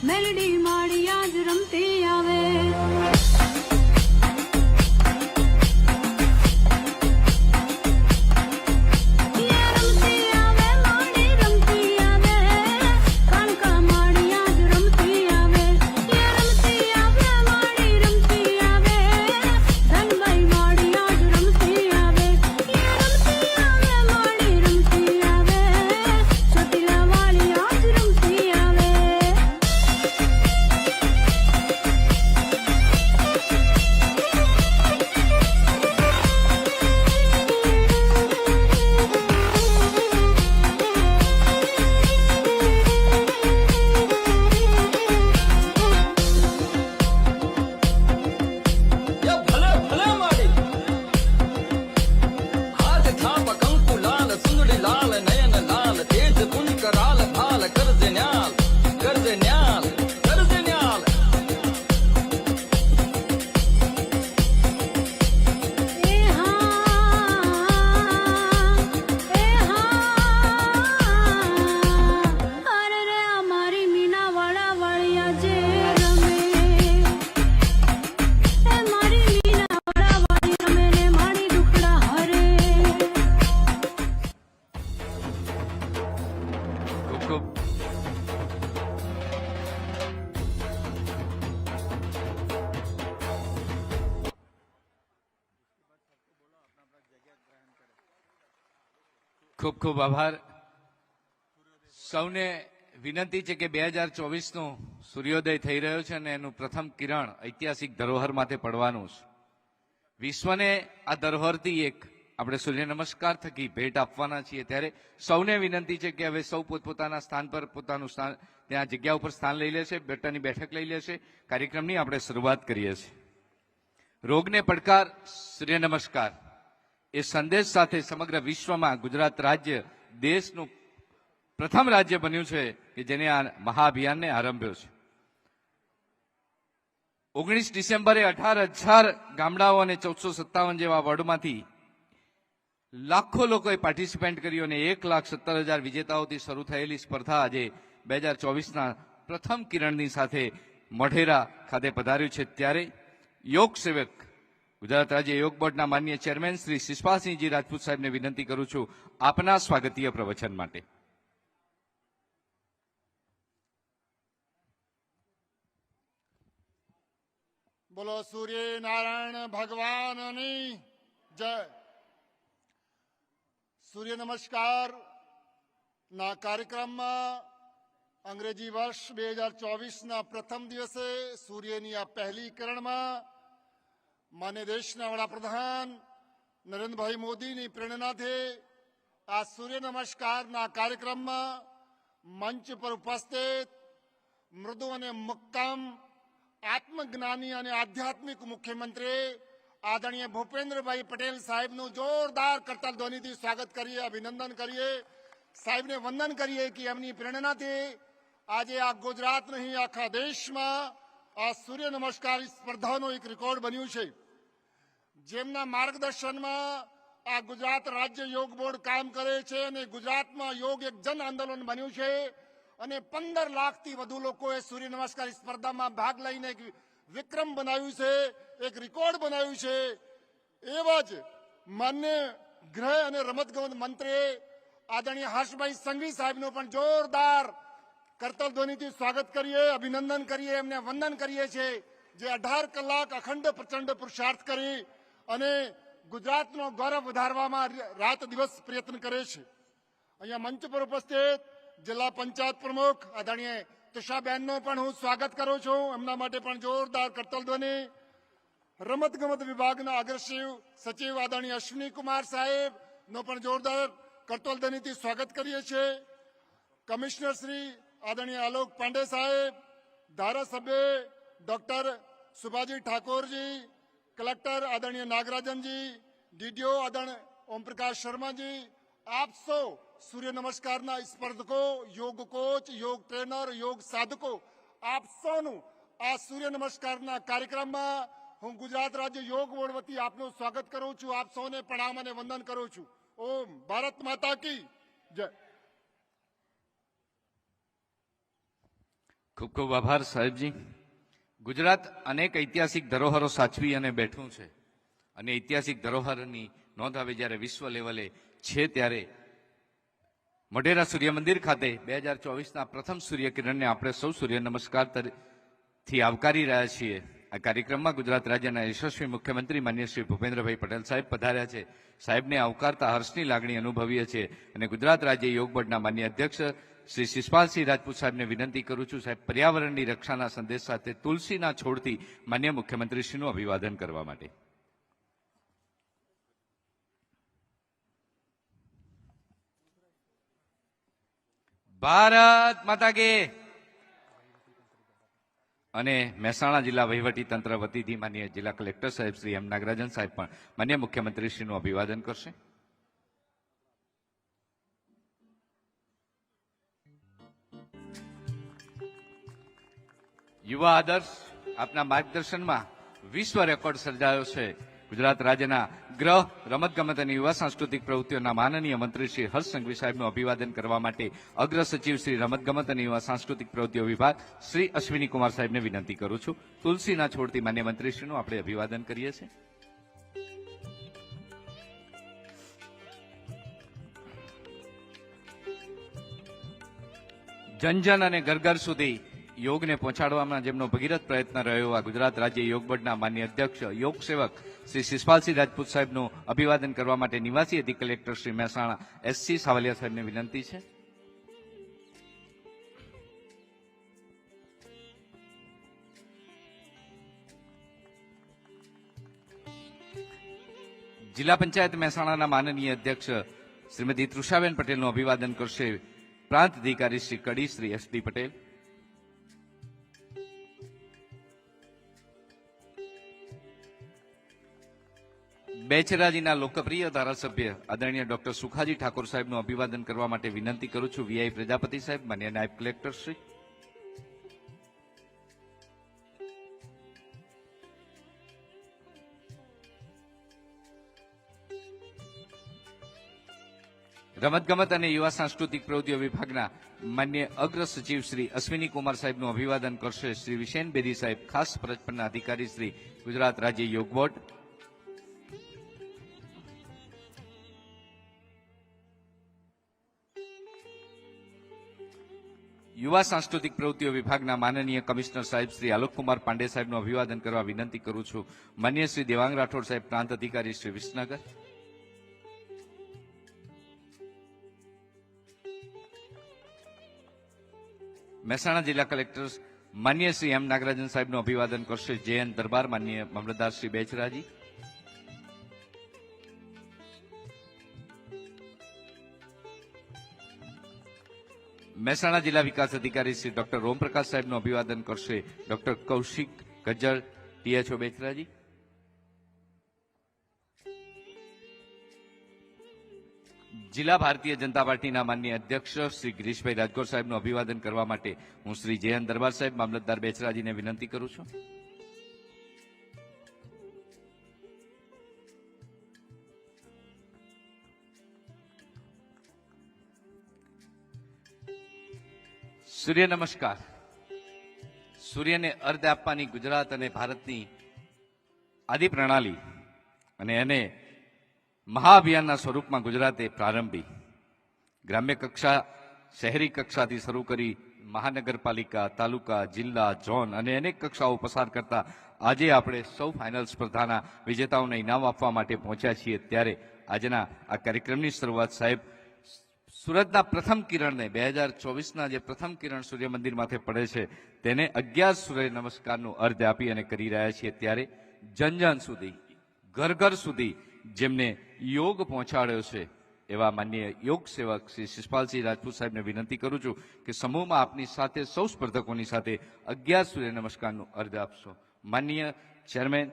મેલડી માડી આજ રમતી આવે. ખૂબ ખૂબ આભાર. સૌને વિનંતી છે કે 2024નો સૂર્યોદય થઈ રહ્યો છે અને એનું પ્રથમ કિરણ ઐતિહાસિક ધરોહર માથે પડવાનું છે. વિશ્વને આ ધરોહરથી એક આપણે સૂર્ય નમસ્કાર થકી ભેટ આપવાના છીએ. ત્યારે સૌને વિનંતી છે કે હવે સૌ પોતપોતાના સ્થાન પર પોતાનું સ્થાન ત્યાં જગ્યા ઉપર સ્થાન લઈ લેશે, બેઠાની બેઠક લઈ લેશે. કાર્યક્રમની આપણે શરૂઆત કરીએ છીએ. રોગને પડકાર સૂર્ય નમસ્કાર એ સંદેશ સાથે સમગ્ર વિશ્વમાં ગુજરાત રાજ્ય દેશનું પ્રથમ રાજ્ય બન્યું છે કે જેને આ મહાઅભિયાનને આરંભ્યો છે. 19 ડિસેમ્બરે 18,000 ગામડાઓ અને 1457 જેવા વોર્ડમાંથી લાખો લોકોએ પાર્ટિસિપેટ કર્યું અને 1,17,000 વિજેતાઓથી શરૂ થયેલી સ્પર્ધા આજે 2024ના પ્રથમ કિરણની સાથે મોઢેરા ખાતે પધાર્યું છે. ત્યારે યોગ સેવક ગુજરાત રાજ્ય યોગ બોર્ડના માનનીય ચેરમેન શ્રી શિષપાલસિંહજી રાજપૂત સાહેબને વિનંતી કરું છું આપના સ્વાગતીય પ્રવચન માટે. બોલો સૂર્ય નારાયણ ભગવાનની જય. સૂર્ય નમસ્કાર ના કાર્યક્રમમાં અંગ્રેજી વર્ષ 2024ના પ્રથમ દિવસે સૂર્યની આ પહેલી કિરણમાં માન્ય દેશના વડાપ્રધાન નરેન્દ્રભાઈ મોદીની પ્રેરણાથી આ સૂર્ય નમસ્કારના કાર્યક્રમમાં મંચ પર ઉપસ્થિત મૃદુ અને મક્કમ આત્મજ્ઞાની અને આધ્યાત્મિક મુખ્યમંત્રી આદરણીય ભૂપેન્દ્રભાઈ પટેલ સાહેબનું જોરદાર કરતાલ ધ્વનિથી સ્વાગત કરીએ, અભિનંદન કરીએ, સાહેબને વંદન કરીએ કે એમની પ્રેરણાથી આજે આ ગુજરાત નહીં આખા દેશમાં આ સૂર્ય નમસ્કાર સ્પર્ધાનો એક રેકોર્ડ બન્યું છે. જેમના માર્ગદર્શનમાં આ ગુજરાત રાજ્ય યોગ બોર્ડ કામ કરે છે અને ગુજરાતમાં યોગ એક જન આંદોલન બન્યું છે અને 15 લાખથી વધુ લોકોએ સૂર્ય નમસ્કાર સ્પર્ધામાં ભાગ લઈને એક વિક્રમ બનાવ્યું છે, એક રેકોર્ડ બનાવ્યું છે. એવા જ માન્ય ગૃહ અને રમતગમત મંત્રી આદરણીય હર્ષભાઈ સંઘવી સાહેબનું પણ જોરદાર કરતાલ ધ્વનિથી સ્વાગત કરીએ, અભિનંદન કરીએ, એમને વંદન કરીએ છીએ જે 18 કલાક અખંડ પ્રચંડ પુરુષાર્થ કરી અને ગુજરાતનો ગૌરવ વધારવામાં રાત દિવસ પ્રયત્ન કરે છે. અહીંયા મંચ પર ઉપસ્થિત જિલ્લા પંચાયત પ્રમુખ આદરણીય તુષાબેનનો પણ હું સ્વાગત કરું છું. એમના માટે પણ જોરદાર કરતાલ ધ્વનિ. રમતગમત વિભાગના અગ્ર સચિવ આદરણીય અશ્વિની કુમાર સાહેબનો પણ જોરદાર કરતાલ ધ્વનિથી સ્વાગત કરીએ છીએ. કમિશનર શ્રી આદરણીય આલોક પાંડે સાહેબ, ધારાસભ્ય ડોક્ટર સુભાજી ઠાકોરજી, કલેક્ટર આદરણીય નાગરાજનજી, ડીડીઓ આદરણીય ઓમપ્રકાશ શર્માજી, આપ સૌ સૂર્ય નમસ્કારના સ્પર્ધકો, યોગ કોચ, યોગ ટ્રેનર, યોગ સાધકો, આપ સૌનું આ સૂર્ય નમસ્કારના કાર્યક્રમમાં હું ગુજરાત રાજ્ય યોગ બોર્ડ વતી આપનું સ્વાગત કરું છું. આપ સૌને પ્રણામ અને વંદન કરું છું. ઓમ ભારત માતા કી જય. ખૂબ ખૂબ આભાર સાહેબજી. ગુજરાત અનેક ઐતિહાસિક ધરોહરો સાચવી અને બેઠું છે અને ઐતિહાસિક ધરોહરની નોંધ હવે જ્યારે વિશ્વ લેવલે છે ત્યારે મોઢેરા સૂર્ય મંદિર ખાતે 2024ના પ્રથમ સૂર્યકિરણને આપણે સૌ સૂર્ય નમસ્કારથી આવકારી રહ્યા છીએ. આ કાર્યક્રમમાં ગુજરાત રાજ્યના યશસ્વી મુખ્યમંત્રી માનનીય શ્રી ભૂપેન્દ્રભાઈ પટેલ સાહેબ પધાર્યા છે. સાહેબને આવકારતા હર્ષની લાગણી અનુભવીએ છીએ અને ગુજરાત રાજ્ય યોગ બોર્ડના માન્ય અધ્યક્ષ શ્રી શિષપાલસિંહ રાજપૂત સાહેબને વિનંતી કરું છું, સાહેબ પર્યાવરણની રક્ષાના સંદેશ સાથે તુલસીના છોડથી માન્ય મુખ્યમંત્રીશ્રીનું અભિવાદન કરવા માટે. ભારત માતા કે. અને મહેસાણા જિલ્લા વહીવટી તંત્ર વતીથી માન્ય જિલ્લા કલેક્ટર સાહેબ શ્રી એમ નાગરાજન સાહેબ પણ માન્ય મુખ્યમંત્રીશ્રીનું અભિવાદન કરશે. યુવા આદર્શ આપના માર્ગદર્શનમાં વિશ્વ રેકોર્ડ સર્જાયો છે. ગુજરાત રાજ્યના ગૃહ, રમતગમત અને યુવા સાંસ્કૃતિક પ્રવૃત્તિઓના માનનીય મંત્રી શ્રી હર્ષ સંઘવી સાહેબનું અભિવાદન કરવા માટે અગ્ર સચિવ શ્રી રમતગમત અને યુવા સાંસ્કૃતિક પ્રવૃત્તિઓ વિભાગ શ્રી અશ્વિની કુમાર સાહેબને વિનંતી કરું છું. તુલસીના છોડથી માન્ય મંત્રીશ્રીનું આપણે અભિવાદન કરીએ છીએ. જન જન અને ઘર ઘર સુધી યોગને પહોંચાડવામાં જેમનો ભગીરથ પ્રયત્ન રહ્યો આ ગુજરાત રાજ્ય યોગ બોર્ડના માન્ય અધ્યક્ષ યોગ સેવક શ્રી શિષપાલસિંહ રાજપૂત સાહેબનું અભિવાદન કરવા માટે નિવાસી અધિક કલેક્ટર શ્રી મહેસાણા એસસી સાવલિયા સાહેબને વિનંતી છે. જિલ્લા પંચાયત મહેસાણાના માનનીય અધ્યક્ષ શ્રીમતી તૃષાબેન પટેલનું અભિવાદન કરશે પ્રાંત અધિકારી શ્રી કડી શ્રી એસડી પટેલ. બેચરાજીના લોકપ્રિય ધારાસભ્ય આદરણીય ડોક્ટર સુખાજી ઠાકોર સાહેબનું અભિવાદન કરવા માટે વિનંતી કરું છું. વીઆઈ પ્રજાપતિ સાહેબ, માન્ય નાયબ કલેક્ટર શ્રી. રમતગમત અને યુવા સાંસ્કૃતિક પ્રવૃત્તિઓ વિભાગના માન્ય અગ્ર સચિવ શ્રી અશ્વિની કુમાર સાહેબનું અભિવાદન કરશે શ્રી વિશેન બેદી સાહેબ, ખાસ ફરજ પરના અધિકારી શ્રી ગુજરાત રાજ્ય યોગ બોર્ડ. યુવા સાંસ્કૃતિક પ્રવૃત્તિઓ વિભાગના માનનીય કમિશનર સાહેબ શ્રી આલોકકુમાર પાંડે સાહેબનું અભિવાદન કરવા વિનંતી કરું છું. માન્ય શ્રી દેવાંગ રાઠોડ સાહેબ, પ્રાંત અધિકારી શ્રી વિસનગર. મહેસાણા જિલ્લા કલેક્ટર માન્ય શ્રી એમ નાગરાજન સાહેબનું અભિવાદન કરશે જેએન દરબાર, માન્ય મામલતદાર શ્રી બેચરાજી. મહેસાણા જિલ્લા વિકાસ અધિકારી શ્રી ડોક્ટર ઓમપ્રકાશ સાહેબનું અભિવાદન કરશે ડોક્ટર કૌશિક ગજ્જર, ટીએચઓ બેચરાજી. જિલ્લા ભારતીય જનતા પાર્ટીના માન્ય અધ્યક્ષ શ્રી ગિરીશભાઈ રાજગોર સાહેબનું અભિવાદન કરવા માટે હું શ્રી જેએન દરબાર સાહેબ, મામલતદાર બેચરાજીને વિનંતી કરું છું. સૂર્ય નમસ્કાર. સૂર્યને અર્ધ આપવાની ગુજરાત અને ભારતની આદિ પ્રણાલી અને એને મહાઅભિયાનના સ્વરૂપમાં ગુજરાતે પ્રારંભી ગ્રામ્ય કક્ષા, શહેરી કક્ષાથી શરૂ કરી મહાનગરપાલિકા, તાલુકા, જિલ્લા, ઝોન અને અનેક કક્ષાઓ પસાર કરતા આજે આપણે સૌ ફાઇનલ સ્પર્ધાના વિજેતાઓને ઇનામ આપવા માટે પહોંચ્યા છીએ. ત્યારે આજના આ કાર્યક્રમની શરૂઆત સાહેબ સુરતના પ્રથમ કિરણને 2024ના જે પ્રથમ કિરણ સૂર્ય મંદિરમાંથી પડે છે તેને 11 સૂર્ય નમસ્કારનું અર્ધ આપી અને કરી રહ્યા છીએ. ત્યારે જન જન સુધી, ઘર ઘર સુધી જેમને યોગ પહોંચાડ્યો છે એવા માન્ય યોગ સેવક શ્રી શિષપાલસિંહ રાજપૂત સાહેબને વિનંતી કરું છું કે સમૂહમાં આપની સાથે સૌ સ્પર્ધકોની સાથે 11 સૂર્ય નમસ્કારનું અર્ધ આપશો. માનનીય ચેરમેન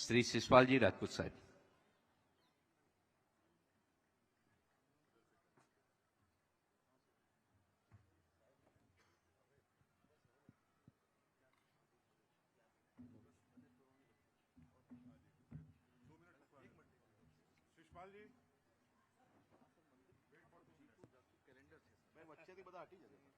શ્રી શિષપાલજી રાજપૂત સાહેબ. વચ્ચેથી બધા હટી જશે.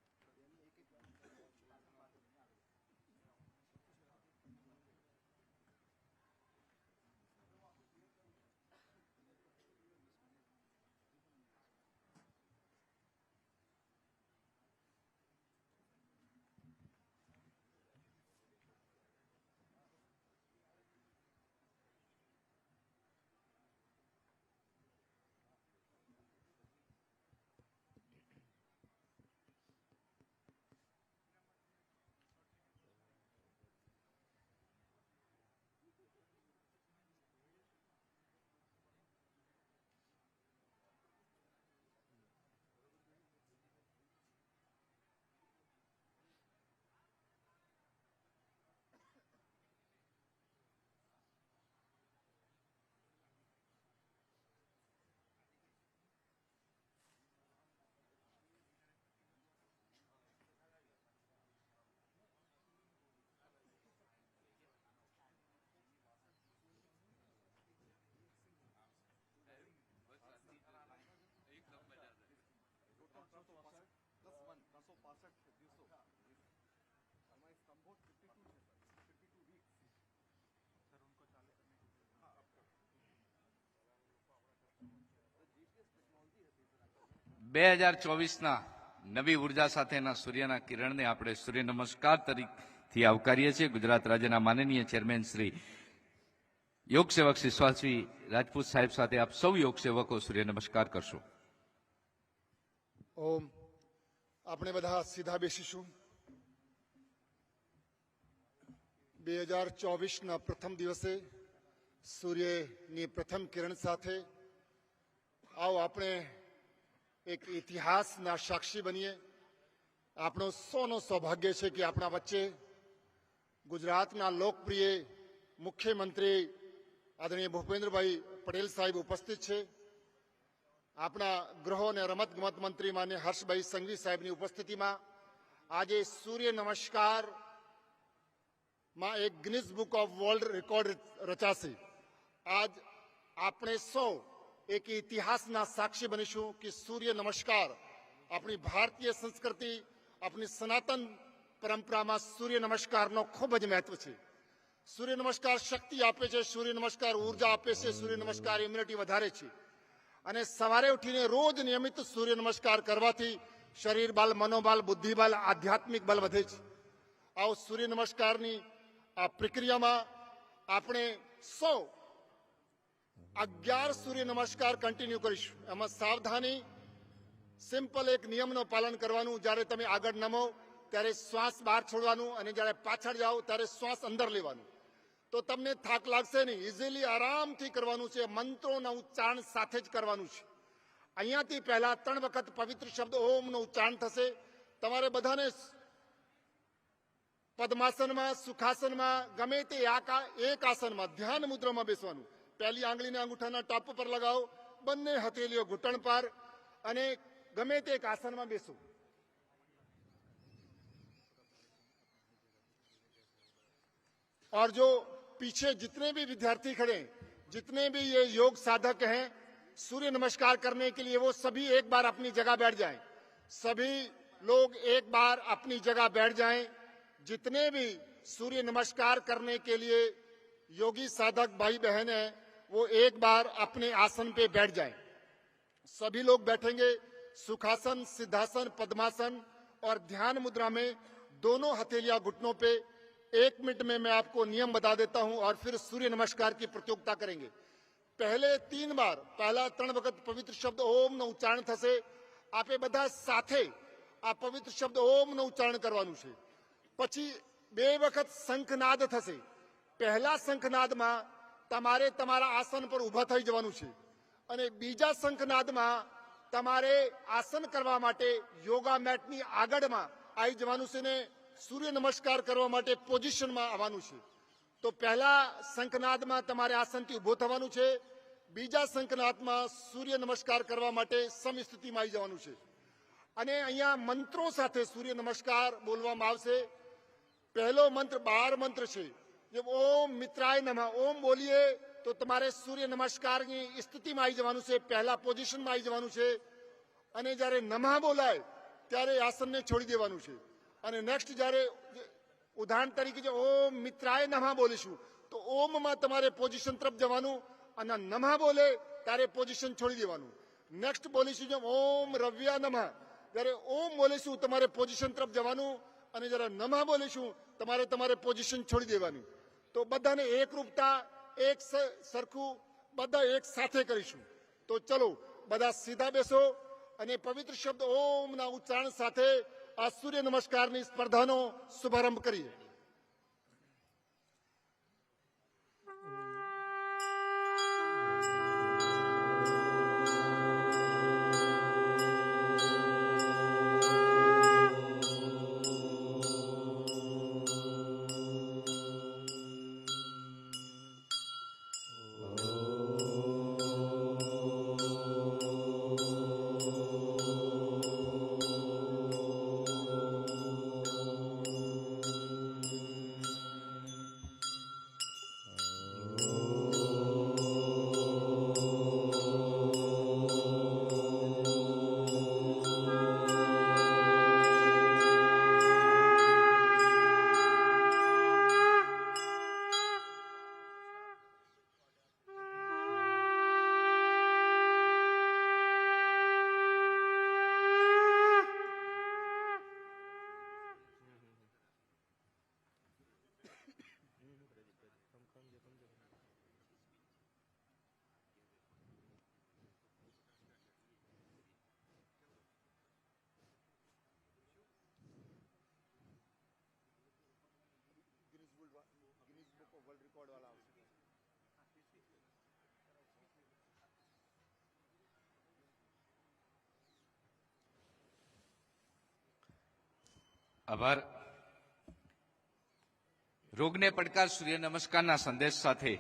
2024ના નવી ઉર્જા સાથેના સૂર્યના કિરણને આપણે સૂર્ય નમસ્કાર તરીકેથી આવકારીએ છીએ. ગુજરાત રાજ્યના માનનીય ચેરમેન શ્રી યોગ સેવક શ્રી સ્વામી રાજપૂત સાહેબ સાથે આપ સૌ યોગ સેવકો સૂર્ય નમસ્કાર કરશો. ઓમ. આપણે બધા સીધા બેસીશું. 2024ના પ્રથમ દિવસે સૂર્યની પ્રથમ કિરણ સાથે આવો આપણે એક ઇતિહાસના સાક્ષી બનીએ. આપણો સૌનો સૌભાગ્ય છે કે આપણા વચ્ચે ગુજરાતના લોકપ્રિય મુખ્યમંત્રી આદરણીય ભૂપેન્દ્રભાઈ પટેલ સાહેબ ઉપસ્થિત છે. આપણા ગૃહ અને રમતગમત મંત્રી માન્ય હર્ષભાઈ સંઘવી સાહેબની ઉપસ્થિતિમાં આજે સૂર્ય નમસ્કાર માં એક Guinness book of world record રચાશે. આજ આપણે સૌ એક ઇતિહાસના સાક્ષી બનીશું કે સૂર્ય નમસ્કાર આપણી ભારતીય સંસ્કૃતિ, આપણી સનાતન પરંપરામાં સૂર્ય નમસ્કારનો ખૂબ જ મહત્વ છે. સૂર્ય નમસ્કાર શક્તિ આપે છે, સૂર્ય નમસ્કાર ઉર્જા આપે છે, સૂર્ય નમસ્કાર ઇમ્યુનિટી વધારે છે. અને સવારે ઉઠીને રોજ નિયમિત સૂર્ય નમસ્કાર કરવાથી શરીર બળ, મનોબળ, બુદ્ધિ બળ, આધ્યાત્મિક બળ વધે છે. આવો સૂર્ય નમસ્કારની આ પ્રક્રિયામાં આપણે સૌ 11 સૂર્ય નમસ્કાર કન્ટિન્યુ કરીશું. એમાં સાવધાની, સિમ્પલ એક નિયમનું પાલન કરવાનું. જ્યારે તમે આગળ નમો ત્યારે શ્વાસ બહાર છોડવાનું અને જ્યારે પાછળ જાઓ ત્યારે શ્વાસ અંદર લેવાનું. તો તમને થાક લાગશે નહીં. ઇઝીલી આરામથી કરવાનું છે. મંત્રોના ઉચ્ચારણ સાથે જ કરવાનું છે. અહીંયાથી પહેલા 3 વખત પવિત્ર શબ્દ ઓમનું ઉચ્ચારણ થશે. તમારે બધાને પદ્માસનમાં, સુખાસનમાં, ગમે તે એક આસનમાં ધ્યાન મુદ્રામાં બેસવાનું. પહેલી આંગળીને અંગૂઠાના ટોપ પર લગાવો, બંને હથેલીઓ ઘૂંટણ પર, અને ગમે તે એક આસનમાં બેસો. और जो पीछे जितने भी विद्यार्थी खड़े हैं, जितने भी ये योग साधक हैं, सूर्य नमस्कार करने के लिए वो सभी एक बार अपनी जगह बैठ जाएं. सभी लोग एक बार अपनी जगह बैठ जाएं. जितने भी सूर्य नमस्कार करने के लिए योगी साधक भाई बहन हैं, वो एक बार अपने आसन पे बैठ जाएं. सभी लोग बैठेंगे. सुखासन, सिद्धासन, पद्मासन और ध्यान मुद्रा में दोनों हथेलियां घुटनों पे. 1 मिनट में मैं आपको नियम बता देता हूं और फिर सूर्य नमस्कार की प्रतियोगिता करेंगे. पहले 3 बार, पहला 3 वखत पवित्र शब्द ओम નું ઉચ્ચારણ થશે. આપે બધા સાથે આ પવિત્ર શબ્દ ઓમ નું ઉચ્ચારણ કરવાનું છે. પછી 2 વખત શંખનાદ થશે. પહેલા શંખનાદમાં તમારે તમારા આસન પર ઊભા થઈ જવાનું છે અને બીજા શંખનાદમાં તમારે આસન કરવા માટે યોગા મેટની આગળમાં આવી જવાનું છે ને સૂર્ય નમસ્કાર કરવા માટે પોઝિશનમાં આવવાનું છે. તો પહેલા શંખનાદમાં તમારે આસનથી ઊભો થવાનું છે. બીજા શંખનાદમાં સૂર્ય નમસ્કાર કરવા માટે સમસ્થિતિમાં આવી જવાનું છે. અને અહીંયા મંત્રો સાથે સૂર્ય નમસ્કાર બોલવામાં આવશે. પહેલો મંત્ર 12 મંત્ર છે. जब ओम मित्राय नमः ओम बोलिए तो तुम्हारे सूर्य नमस्कार की स्थिति में आई जवानु से पहला पोजीशन में आई जवानु से. અને જ્યારે નમઃ બોલાય ત્યારે આસનને છોડી દેવાનું છે. અને નેક્સ્ટ જ્યારે ઉદાહરણ તરીકે જો ઓમ મિત્રાય નમઃ બોલીશું તો ઓમમાં તમારે પોઝિશન તરફ જવાનું અને નમઃ બોલે ત્યારે પોઝિશન છોડી દેવાનું. નેક્સ્ટ બોલીશું જો ઓમ રવ્યા નમઃ, જ્યારે ઓમ બોલીશું તમારે પોઝિશન તરફ જવાનું અને જ્યારે નમઃ બોલીશું તમારે પોઝિશન છોડી દેવાની. તો બધાને એકરૂપતા, એક સરખું બધા એક સાથે કરીશું. તો ચલો બધા સીધા બેસો અને પવિત્ર શબ્દ ઓમના ઉચ્ચારણ સાથે આ સૂર્ય નમસ્કારની સ્પર્ધાનો શુભારંભ કરીએ. આભાર. રોગને પડકાર સૂર્ય નમસ્કારના સંદેશ સાથે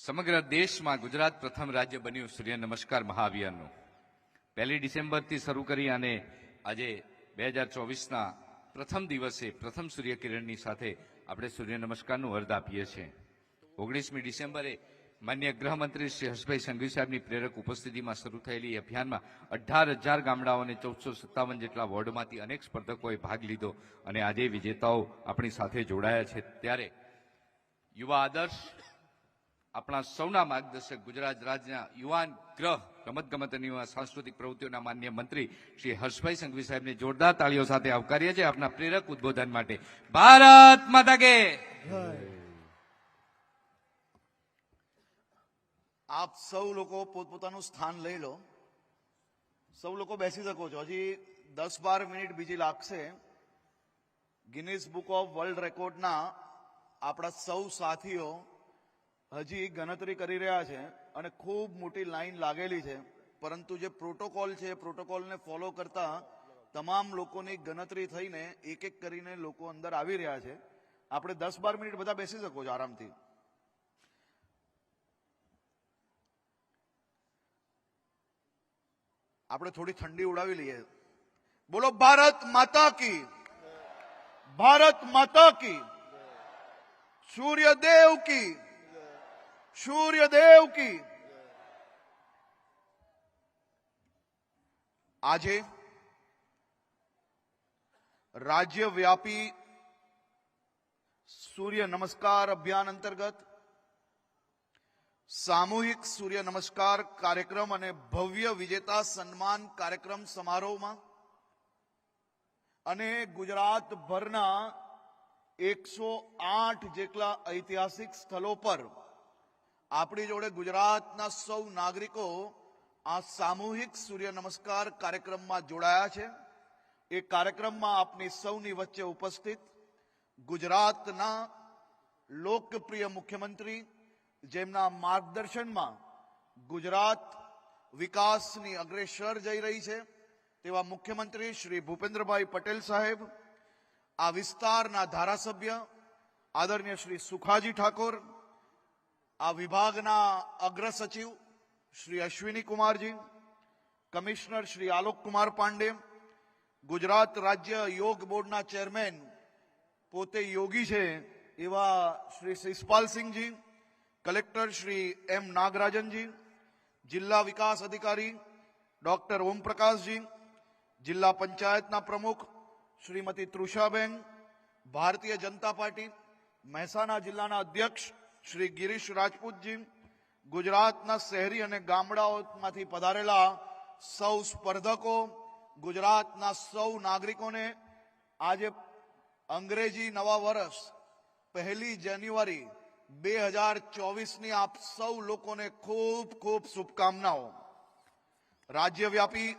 સમગ્ર દેશમાં ગુજરાત પ્રથમ રાજ્ય બન્યું સૂર્ય નમસ્કાર મહાઅભિયાનનું. 1 ડિસેમ્બરથી શરૂ કરી અને આજે 2024ના પ્રથમ દિવસે પ્રથમ સૂર્યકિરણની સાથે આપણે સૂર્ય નમસ્કારનું વરદ આપીએ છીએ. 19મી ડિસેમ્બરે માન્ય ગૃહમંત્રી શ્રી હર્ષભાઈ સંઘવી સાહેબની પ્રેરક ઉપસ્થિતિમાં શરૂ થયેલી અભિયાનમાં 18,000 ગામડાઓ અને 1457 જેટલા વોર્ડમાંથી અનેક સ્પર્ધકોએ ભાગ લીધો અને આજે વિજેતાઓ આપણી સાથે જોડાયા છે. ત્યારે યુવા આદર્શ આપણા સૌના માર્ગદર્શક ગુજરાત રાજ્યના યુવાન ગ્રહ રમતગમત અને સાંસ્કૃતિક પ્રવૃત્તિઓના માન્ય મંત્રી શ્રી હર્ષભાઈ સંઘવી સાહેબને જોરદાર તાળીઓ સાથે આવકારીએ છીએ આપના પ્રેરક ઉદ્બોધન માટે. ભારત માતા કે આપ સૌ લોકો પોતપોતાનું સ્થાન લઈ લો. સૌ લોકો બેસી શકો છો. હજી 10-12 મિનિટ બીજી લાગશે. ગિનિસ બુક ઓફ વર્લ્ડ રેકોર્ડના આપણા સૌ સાથીઓ હજી ગણતરી કરી રહ્યા છે અને ખૂબ મોટી લાઈન લાગેલી છે, પરંતુ જે પ્રોટોકોલ છે એ પ્રોટોકોલને ફોલો કરતા તમામ લોકોની ગણતરી થઈને એક એક કરીને લોકો અંદર આવી રહ્યા છે. આપણે 10-12 મિનિટ બધા બેસી શકો છો આરામથી. આપણે થોડી ઠંડી ઉડાવી લઈએ. બોલો ભારત માતા કી, ભારત માતા કી, સૂર્યદેવ કી, સૂર્યદેવ કી. આજે રાજ્યવ્યાપી સૂર્ય નમસ્કાર અભિયાન અંતર્ગત સામૂહિક સૂર્ય નમસ્કાર કાર્યક્રમ અને ભવ્ય વિજેતા સન્માન કાર્યક્રમ સમારોહમાં અને ગુજરાતભરના 108 જેટલા ઐતિહાસિક સ્થળો પર આપણી જોડે ગુજરાતના સૌ નાગરિકો આ સામૂહિક સૂર્ય નમસ્કાર કાર્યક્રમમાં જોડાયા છે. એ કાર્યક્રમમાં આપની સૌની વચ્ચે ઉપસ્થિત ગુજરાતના લોકપ્રિય મુખ્યમંત્રી, જેમના માર્ગદર્શનમાં ગુજરાત વિકાસની અગ્રેસર જઈ રહી છે તેવા મુખ્યમંત્રી શ્રી ભૂપેન્દ્રભાઈ પટેલ સાહેબ, આ વિસ્તારના ધારાસભ્ય આદરણીય શ્રી સુખાજી ઠાકોર, આ વિભાગના અગ્ર સચિવ શ્રી અશ્વિની કુમારજી, કમિશનર શ્રી આલોક કુમાર પાંડે, ગુજરાત રાજ્ય યોગ બોર્ડના ચેરમેન પોતે યોગી છે એવા શ્રી શિષપાલસિંહજી, કલેક્ટર શ્રી એમ નાગરાજનજી, જિલ્લા વિકાસ અધિકારી ડોક્ટર ઓમપ્રકાશજી, જિલ્લા પંચાયતના પ્રમુખ શ્રીમતી તૃષાબેન, ભારતીય જનતા પાર્ટી મહેસાણા જિલ્લાના અધ્યક્ષ શ્રી ગિરીશ રાજપૂતજી, ગુજરાતના શહેરી અને ગામડાઓમાંથી પધારેલા સૌ સ્પર્ધકો, ગુજરાતના સૌ નાગરિકોને આજે અંગ્રેજી નવા વર્ષ 1 જાન્યુઆરી 2024ની આપ સૌ લોકોને ખૂબ ખૂબ શુભકામનાઓ. રાજ્યવ્યાપી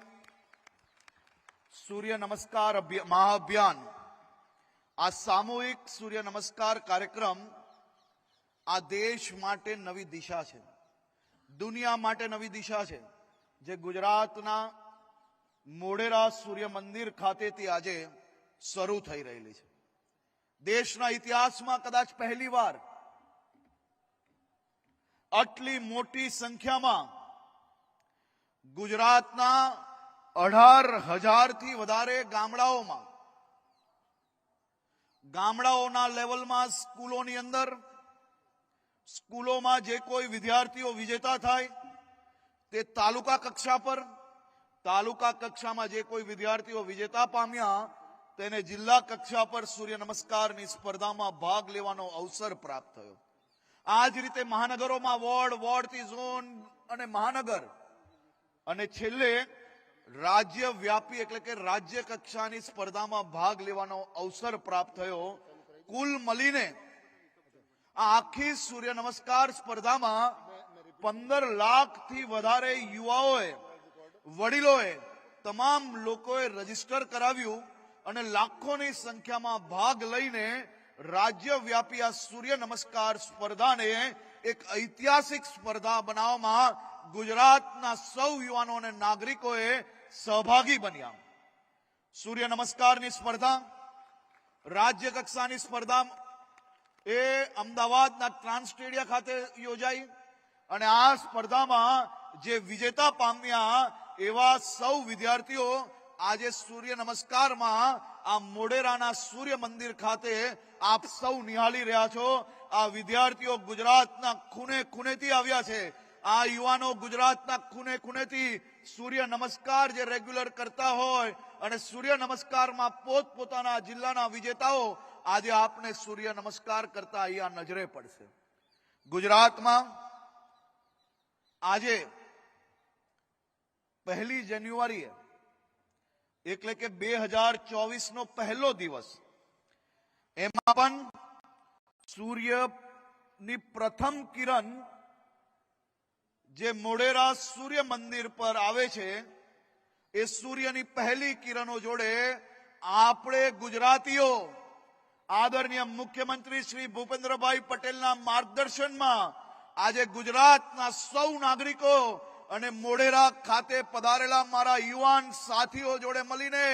સૂર્ય નમસ્કાર મહાઅભિયાન, આ સામૂહિક સૂર્ય નમસ્કાર કાર્યક્રમ આ દેશ માટે નવી દિશા છે, દુનિયા માટે નવી દિશા છે, જે ગુજરાતના મોઢેરા સૂર્ય મંદિર ખાતેથી આજે શરૂ થઈ રહેલી છે. દેશના ઇતિહાસમાં કદાચ પહેલીવાર આટલી મોટી સંખ્યામાં ગુજરાતના 18,000થી વધારે ગામડાઓના લેવલમાં સ્કૂલોની અંદર, સ્કૂલોમાં જે કોઈ વિદ્યાર્થીઓ વિજેતા થાય તે તાલુકા કક્ષા પર, તાલુકા કક્ષામાં જે કોઈ વિદ્યાર્થીઓ વિજેતા પામ્યા તેને જિલ્લા કક્ષા પર સૂર્ય નમસ્કારની સ્પર્ધામાં ભાગ લેવાનો અવસર પ્રાપ્ત થયો. આ જ રીતે મહાનગરોમાં વોર્ડથી ઝોન અને મહાનગર અને છેલ્લે રાજ્ય વ્યાપી એટલે કે રાજ્ય કક્ષાની સ્પર્ધામાં ભાગ લેવાનો અવસર પ્રાપ્ત થયો. કુલ મળીને આ આખી સૂર્ય નમસ્કાર સ્પર્ધામાં 15 લાખથી વધારે યુવાઓએ, વડીલોએ, તમામ લોકોએ રજીસ્ટર કરાવ્યું અને લાખોની સંખ્યામાં ભાગ લઈને રાજ્યવ્યાપી આ સૂર્ય નમસ્કાર સ્પર્ધાને એક ઐતિહાસિક સ્પર્ધા બનાવવામાં ગુજરાતના સૌ યુવાનો અને નાગરિકોએ સહભાગી બન્યા. સૂર્ય નમસ્કારની સ્પર્ધા રાજ્ય કક્ષાની સ્પર્ધા એ અમદાવાદના ટ્રાન્સ સ્ટેડિયમ ખાતે યોજાઈ અને આ સ્પર્ધામાં જે વિજેતા પામ્યા એવા સૌ વિદ્યાર્થીઓ આજે સૂર્ય નમસ્કારમાં આ મોઢેરાના સૂર્ય મંદિર ખાતે આપ સૌ નિહાળી રહ્યા છો. આ વિદ્યાર્થીઓ ગુજરાતના ખૂણે ખૂણેથી આવ્યા છે. આ યુવાનો ગુજરાતના ખૂણે ખૂણેથી સૂર્ય નમસ્કાર જે રેગ્યુલર કરતા હોય અને સૂર્ય નમસ્કારમાં પોતપોતાના જિલ્લાના વિજેતાઓ આજે આપને સૂર્ય નમસ્કાર કરતા અહીંયા નજરે પડશે. ગુજરાતમાં આજે 1 જાન્યુઆરીએ એટલે કે 2024 નો પહેલો દિવસ, એમાં પણ સૂર્યની પ્રથમ કિરણ જે મોઢેરા સૂર્ય મંદિર પર આવે છે એ સૂર્યની પહેલી કિરણો જોડે આપણે ગુજરાતીઓ આદરણીય મુખ્યમંત્રી શ્રી ભૂપેન્દ્રભાઈ પટેલના માર્ગદર્શનમાં આજે ગુજરાતના સૌ નાગરિકો અને મોઢેરા ખાતે પધારેલા મારા યુવાન સાથીઓ જોડે મળીને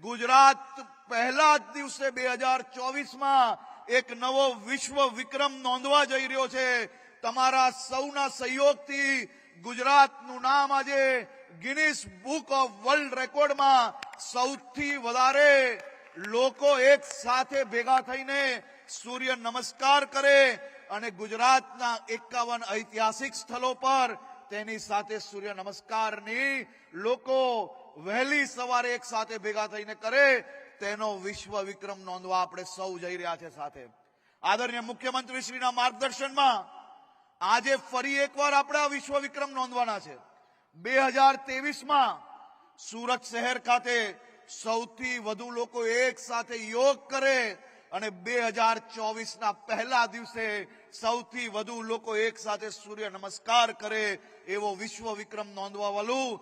ગુજરાત પહેલા જ દિવસે 2024માં એક નવો વિશ્વ વિક્રમ નોંધવા જઈ રહ્યો છે. તમારા સૌના સહયોગથી ગુજરાતનું નામ આજે ગિનિસ બુક ઓફ વર્લ્ડ રેકોર્ડમાં સૌથી વધારે લોકો એક સાથે ભેગા થઈને સૂર્ય નમસ્કાર કરે અને ગુજરાતના 51 ઐતિહાસિક સ્થળો પર તેની સાથે સૂર્ય નમસ્કારની લોકો વહેલી સવારે એક સાથે ભેગા થઈને કરે તેનો વિશ્વ વિક્રમ નોંધવા આપણે સૌ જઈ રહ્યા છે. સાથે આદરણીય મુખ્યમંત્રી શ્રીના માર્ગદર્શનમાં આજે ફરી એકવાર આપણે આ વિશ્વ વિક્રમ નોંધવાના છે. 2023માં સુરત શહેર ખાતે સૌથી વધુ લોકો એક સાથે યોગ કરે અને 2024ના પહેલા દિવસે સૌથી વધુ લોકો એક સાથે સૂર્ય નમસ્કાર કરે એવો વિશ્વ વિક્રમ નોંધવા વાળું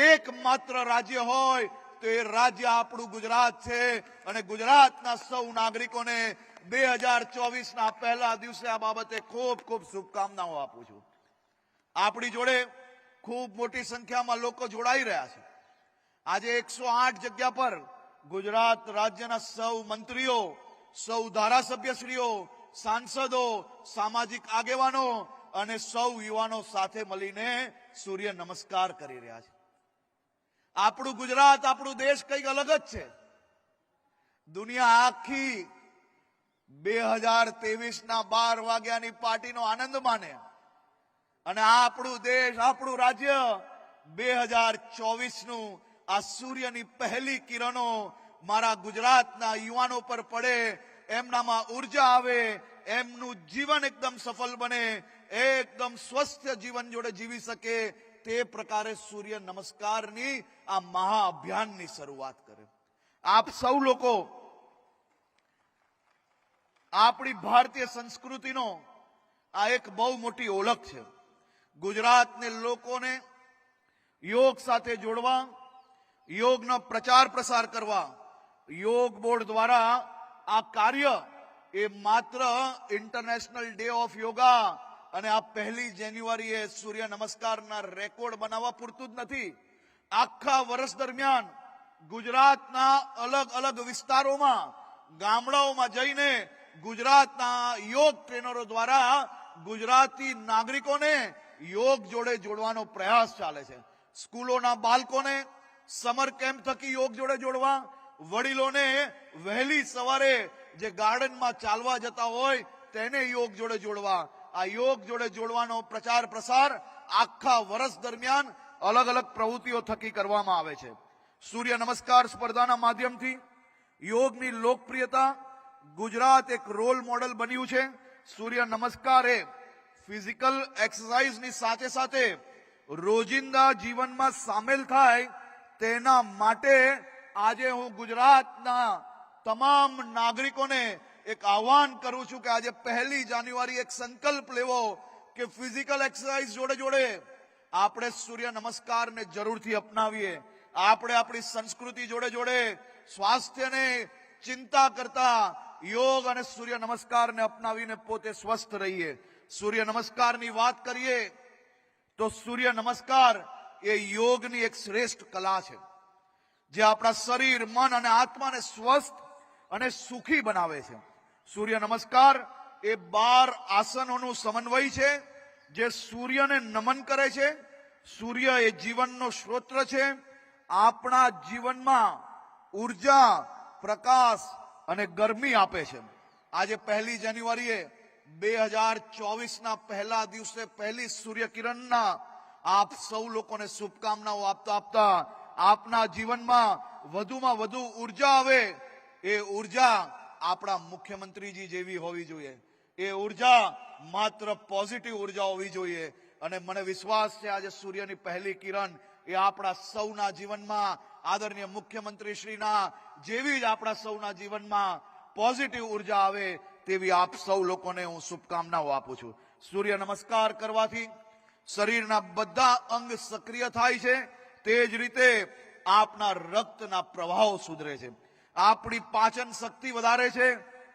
એકમાત્ર રાજ્ય હોય તો એ રાજ્ય આપણું ગુજરાત છે. અને ગુજરાતના સૌ નાગરિકોને 2024ના પહેલા દિવસે આ બાબતે ખૂબ ખૂબ શુભકામનાઓ આપું છું. આપણી જોડે ખૂબ મોટી સંખ્યામાં લોકો જોડાઈ રહ્યા છે. આજે 108 જગ્યા પર ગુજરાત રાજ્યના સૌ મંત્રીઓ, સૌ ધારાસભ્યશ્રીઓ, સાંસદો, સામાજિક આગેવાનો અને સૌ યુવાનો સાથે મળીને સૂર્ય નમસ્કાર કરી રહ્યા છે. આપણું ગુજરાત, આપણું દેશ કંઈક અલગ જ છે. દુનિયા આખી 2023ના 12 વાગ્યાની પાર્ટીનો આનંદ માને અને આપણું દેશ, આપણું રાજ્ય 2024નું આ સૂર્યની પહેલી કિરણો મારા ગુજરાતના યુવાનો પર પડે, એમનામાં ઉર્જા આવે, એમનું જીવન એકદમ સફળ બને, એકદમ સ્વસ્થ જીવન જોડે જીવી શકે તે પ્રકારે સૂર્ય નમસ્કારની આ મહાઅભિયાનની શરૂઆત કરે. આપ સૌ લોકો આપણી ભારતીય સંસ્કૃતિનો આ એક બહુ મોટી ઓળખ છે. ગુજરાતને લોકોને યોગ સાથે જોડવા, યોગનો પ્રચાર પ્રસાર કરવા યોગ બોર્ડ દ્વારા આ કાર્ય એ માત્ર ઇન્ટરનેશનલ ડે ઓફ યોગા અને આ 1 જાન્યુઆરીએ સૂર્ય નમસ્કારના રેકોર્ડ બનાવવા પૂરતું જ નથી. આખા વર્ષ દરમિયાન ગુજરાતના અલગ અલગ વિસ્તારોમાં, ગામડાઓમાં જઈને ગુજરાતના યોગ ટ્રેનરો દ્વારા ગુજરાતી નાગરિકોને યોગ જોડે જોડવાનો પ્રયાસ ચાલે છે. સ્કૂલોના બાળકોને સમર કેમ્પ થકી યોગ જોડે જોડવા, વડીલોને વહેલી સવારે જે ગાર્ડનમાં ચાલવા જતા હોય તેને યોગ જોડે જોડવા, આ યોગ જોડે જોડવાનો પ્રચાર પ્રસાર આખા વર્ષ દરમિયાન અલગ અલગ પ્રવૃત્તિઓ થકી કરવામાં આવે છે. સૂર્ય નમસ્કાર સ્પર્ધાના માધ્યમથી યોગની લોકપ્રિયતા ગુજરાત એક રોલ મોડેલ બન્યું છે. સૂર્ય નમસ્કાર એ ફિઝિકલ એક્સરસાઇઝની સાથે સાથે રોજિંદા જીવનમાં સામેલ થાય તેના માટે આજે હું ગુજરાતના તમામ નાગરિકોને એક આહ્વાન કરું છું કે આજે 1 જાન્યુઆરી એક સંકલ્પ લેવો કે ફિઝિકલ એક્સરસાઇઝ જોડે જોડે આપણે સૂર્ય નમસ્કારને જરૂરથી અપનાવીએ. આપણે આપણી સંસ્કૃતિ જોડે જોડે સ્વાસ્થ્યને ચિંતા કરતા યોગ અને સૂર્ય નમસ્કારને અપનાવીને પોતે સ્વસ્થ રહીએ. સૂર્ય નમસ્કારની વાત કરીએ તો સૂર્ય નમસ્કાર એ યોગની એક શ્રેષ્ઠ કલા છે. જે આપણા શરીર, મન અને આત્માને સ્વસ્થ અને સુખી બનાવે છે. સૂર્ય નમસ્કાર એ 12 આસનોનું સમન્વય છે જે સૂર્યને નમન કરે છે. સૂર્ય એ જીવનનો સ્ત્રોત છે. આપણા જીવનમાં ઉર્જા, પ્રકાશ અને ગરમી આપે છે. આજે 1 જાન્યુઆરીએ 2024ના પહેલા દિવસે પહેલી સૂર્યકિરણના આપ સૌ લોકોને શુભકામનાઓ આપતા આપના જીવનમાં વધુમાં વધુ ઉર્જા આવે. એ ઉર્જા આપણા મુખ્યમંત્રીજી જેવી હોવી જોઈએ. એ ઉર્જા માત્ર પોઝિટિવ ઉર્જા હોવી જોઈએ. અને મને વિશ્વાસ છે આજે સૂર્યની પહેલી કિરણ એ આપણા સૌના જીવનમાં આદરણીય મુખ્યમંત્રી શ્રીના જેવી જ આપણા સૌના જીવનમાં પોઝિટિવ ઉર્જા આવે તેવી આપ સૌ લોકોને હું શુભકામનાઓ આપું છું. સૂર્ય નમસ્કાર કરવાથી શરીરના બધા અંગ સક્રિય થાય છે. તે જ રીતે આપના રક્તના પ્રવાહો સુધરે છે. આપણી પાચન શક્તિ વધારે છે.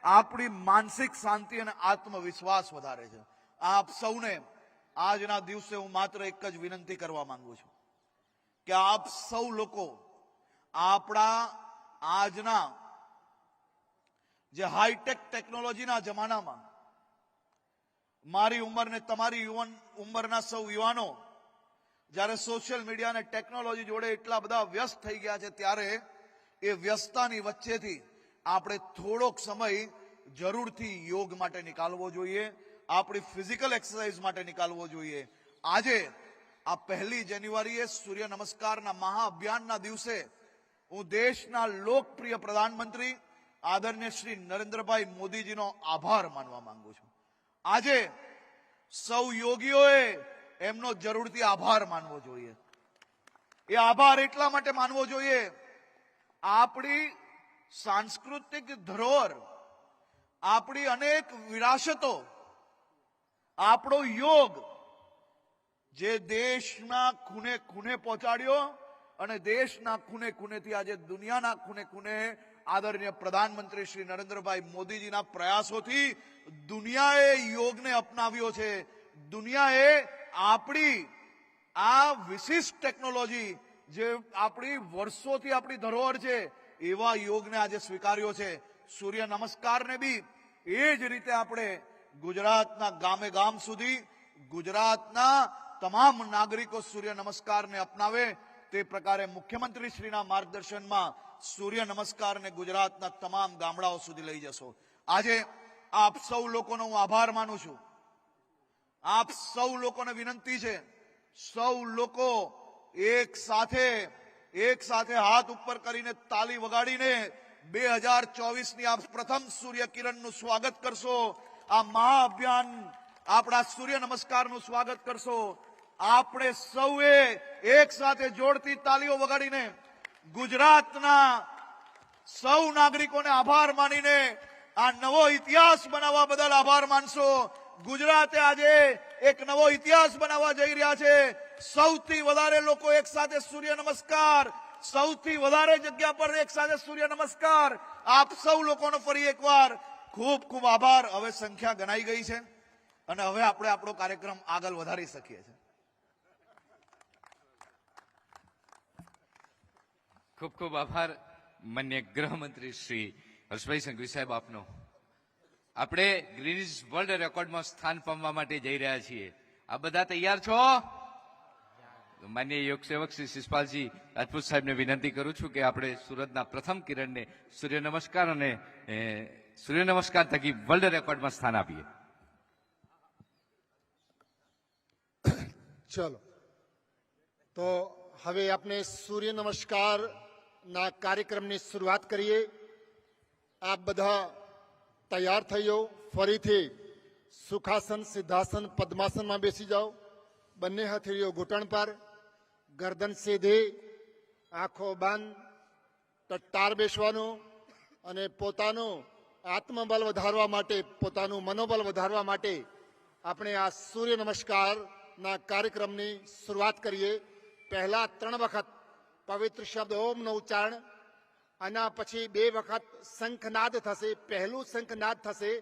આપણી માનસિક શાંતિ અને આત્મવિશ્વાસ વધારે છે. આપ સૌને આજના દિવસે હું માત્ર એક જ વિનંતી કરવા માંગુ છું કે આપ સૌ લોકો આપણા આજના જે હાઈટેક ટેકનોલોજીના જમાનામાં મારી ઉંમર ને તમારી ઉંમરના સૌ યુવાનો જ્યારે સોશિયલ મીડિયા અને ટેકનોલોજી જોડે એટલા બધા વ્યસ્ત થઈ ગયા છે, ત્યારે એ વ્યસ્તતાની વચ્ચેથી આપણે થોડોક સમય જરૂરથી યોગ માટે નિકાળવો જોઈએ. આપણી ફિઝિકલ એક્સરસાઇઝ માટે નિકાળવો જોઈએ. આજે આ 1 જાન્યુઆરીએ સૂર્ય નમસ્કારના મહાઅભિયાનના દિવસે હું દેશના લોકપ્રિય પ્રધાનમંત્રી આદરણીય શ્રી નરેન્દ્રભાઈ મોદીજીનો આભાર માનવા માંગુ છું. આજે સૌ યોગીઓએ એમનો જરૂરથી આભાર માનવો જોઈએ. એ આભાર એટલા માટે માનવો જોઈએ, આપણી સાંસ્કૃતિક ધરોહર, આપણી અનેક વિરાસતો, આપણો યોગ જે દેશના ખૂણે ખૂણે પહોંચાડ્યો અને દેશના ખૂણે ખૂણેથી આજે દુનિયાના ખૂણે ખૂણે આદરણીય પ્રધાનમંત્રી શ્રી નરેન્દ્રભાઈ મોદીજીના પ્રયાસોથી દુનિયાએ યોગને અપનાવ્યો છે. દુનિયાએ આપણી આ વિશિષ્ટ ટેકનોલોજી જે આપણી વર્ષોથી આપણી ધરોહર છે એવા યોગને આજે સ્વીકાર્યો છે. સૂર્ય નમસ્કારને બી એ જ રીતે આપણે ગુજરાતના ગામે ગામ સુધી ગુજરાતના તમામ નાગરિકો સૂર્ય નમસ્કારને અપનાવે તે પ્રકારે મુખ્યમંત્રી શ્રીના માર્ગદર્શનમાં સૂર્ય નમસ્કારને ગુજરાતના તમામ ગામડાઓ સુધી લઈ જશો. આજે આપ સૌ લોકોનો હું આભાર માનું છું. આપ સૌ લોકોને વિનંતી છે, સૌ લોકો એક સાથે હાથ ઉપર કરીને તાલી વગાડીને 2024ની આપ પ્રથમ સૂર્ય કિરણનું સ્વાગત કરશો. આ મહાઅભિયાન આપણા સૂર્ય નમસ્કારનું સ્વાગત કરશો. આપણે સૌએ એક સાથે જોરથી તાલીઓ વગાડીને ગુજરાતના સૌ નાગરિકોને આભાર માનીને આ નવો ઇતિહાસ બનાવવા બદલ આભાર માનશો. ગુજરાતે આજે એક નવો ઇતિહાસ બનાવવા જઈ રહ્યા છે. સૌથી વધારે લોકો એક સાથે સૂર્ય નમસ્કાર, સૌથી વધારે જગ્યા પર એક સાથે સૂર્ય નમસ્કાર. આપ સૌ લોકોનો ફરી એકવાર ખૂબ ખૂબ આભાર. હવે સંખ્યા ગણાઈ ગઈ છે અને હવે આપણે આપણો કાર્યક્રમ આગળ વધારી શકીએ છીએ. ખૂબ ખૂબ આભાર માન્ય ગૃહમંત્રી શ્રી હર્ષભાઈ સંઘવી સાહેબ આપનો. આપણે ગ્રીનિસ વર્લ્ડ રેકોર્ડમાં સ્થાન પામવા માટે જઈ રહ્યા છીએ. આ બધા તૈયાર છો? માન્ય યોગ સેવક શ્રી શિષપાલજી રાજપૂત સાહેબને વિનંતી કરું છું કે આપણે સુરતના પ્રથમ કિરણને સૂર્ય નમસ્કાર થકી વર્લ્ડ રેકોર્ડમાં સ્થાન આપીએ. ચલો, તો હવે આપણે સૂર્ય નમસ્કારના કાર્યક્રમની શરૂઆત કરીએ. આપ બધા તૈયાર થઈ જાઓ. ફરીથી સુખાસન, સિદ્ધાસન, પદ્માસનમાં બેસી જાઓ. બંને હથેળીઓ ઘૂંટણ પર, ગરદન સીધી, આંખો બંધ, ટટ્ટાર બેસવાનું અને પોતાનું આત્મબળ વધારવા માટે, પોતાનું મનોબળ વધારવા માટે આપણે આ સૂર્ય નમસ્કારના કાર્યક્રમની શરૂઆત કરીએ. પહેલા 3 વખત પવિત્ર શબ્દ ઓમનો ઉચ્ચારણ, આના પછી 2 વખત શંખનાદ થશે. પહેલું શંખનાદ થશે,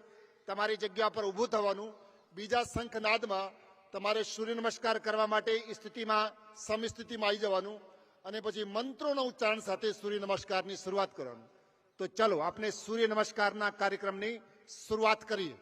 તમારી જગ્યા પર ઊભું થવાનું. બીજા શંખનાદમાં તમારે સૂર્ય નમસ્કાર કરવા માટે સ્થિતિમાં સમસ્થિતિમાં આવી જવાનું અને પછી મંત્રોના ઉચ્ચારણ સાથે સૂર્ય નમસ્કારની શરૂઆત કરવાનું. તો ચલો આપણે સૂર્ય નમસ્કારના કાર્યક્રમની શરૂઆત કરીએ.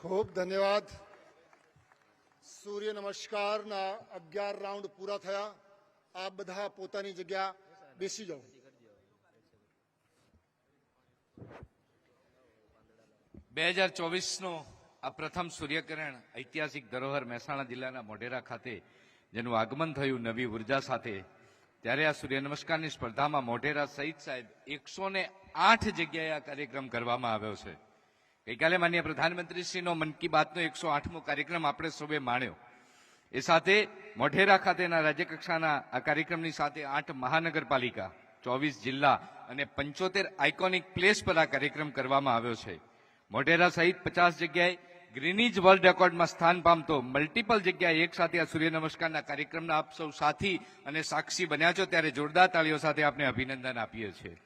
ખૂબ ધન્યવાદ. સૂર્ય નમસ્કારના 11 રાઉન્ડ પૂરા થયા. આપ બધા પોતાની જગ્યા બેસી જાઓ. બે 2024નું આ પ્રથમ સૂર્યકિરણ ઐતિહાસિક ધરોહર મહેસાણા જિલ્લાના મોઢેરા ખાતે જેનું આગમન થયું નવી ઉર્જા સાથે, ત્યારે આ સૂર્ય નમસ્કારની સ્પર્ધામાં મોઢેરા સહિત સાહેબ 108 જગ્યાએ આ કાર્યક્રમ કરવામાં આવ્યો છે. ગઈકાલે માનનીય પ્રધાનમંત્રીશ્રીનો મન કી બાતનો 108મો કાર્યક્રમ આપણે સૌએ માણ્યો. એ સાથે મોઢેરા ખાતેના રાજ્યકક્ષાના આ કાર્યક્રમની સાથે 8 મહાનગરપાલિકા, 24 જિલ્લા અને 75 આઇકોનિક પ્લેસ પર આ કાર્યક્રમ કરવામાં આવ્યો છે. મોઢેરા સહિત 50 જગ્યાએ ગ્રીનીજ વર્લ્ડ રેકોર્ડમાં સ્થાન પામતો મલ્ટિપલ જગ્યાએ એક સાથે આ સૂર્ય નમસ્કારના કાર્યક્રમના આપ સૌ સાથી અને સાક્ષી બન્યા છો, ત્યારે જોરદાર તાળીઓ સાથે આપને અભિનંદન આપીએ છીએ.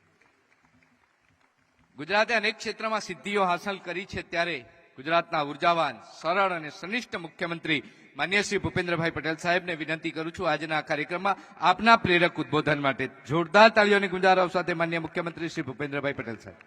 ગુજરાતે અનેક ક્ષેત્રમાં સિદ્ધિઓ હાંસલ કરી છે, ત્યારે ગુજરાતના ઉર્જાવાન, સરળ અને સનિષ્ઠ મુખ્યમંત્રી માનનીય શ્રી ભૂપેન્દ્રભાઈ પટેલ સાહેબને વિનંતી કરું છું આજના આ કાર્યક્રમમાં આપના પ્રેરક ઉદબોધન માટે. જોરદાર તાળીઓની ગુંજારવ સાથે માનનીય મુખ્યમંત્રી શ્રી ભૂપેન્દ્રભાઈ પટેલ સાહેબ.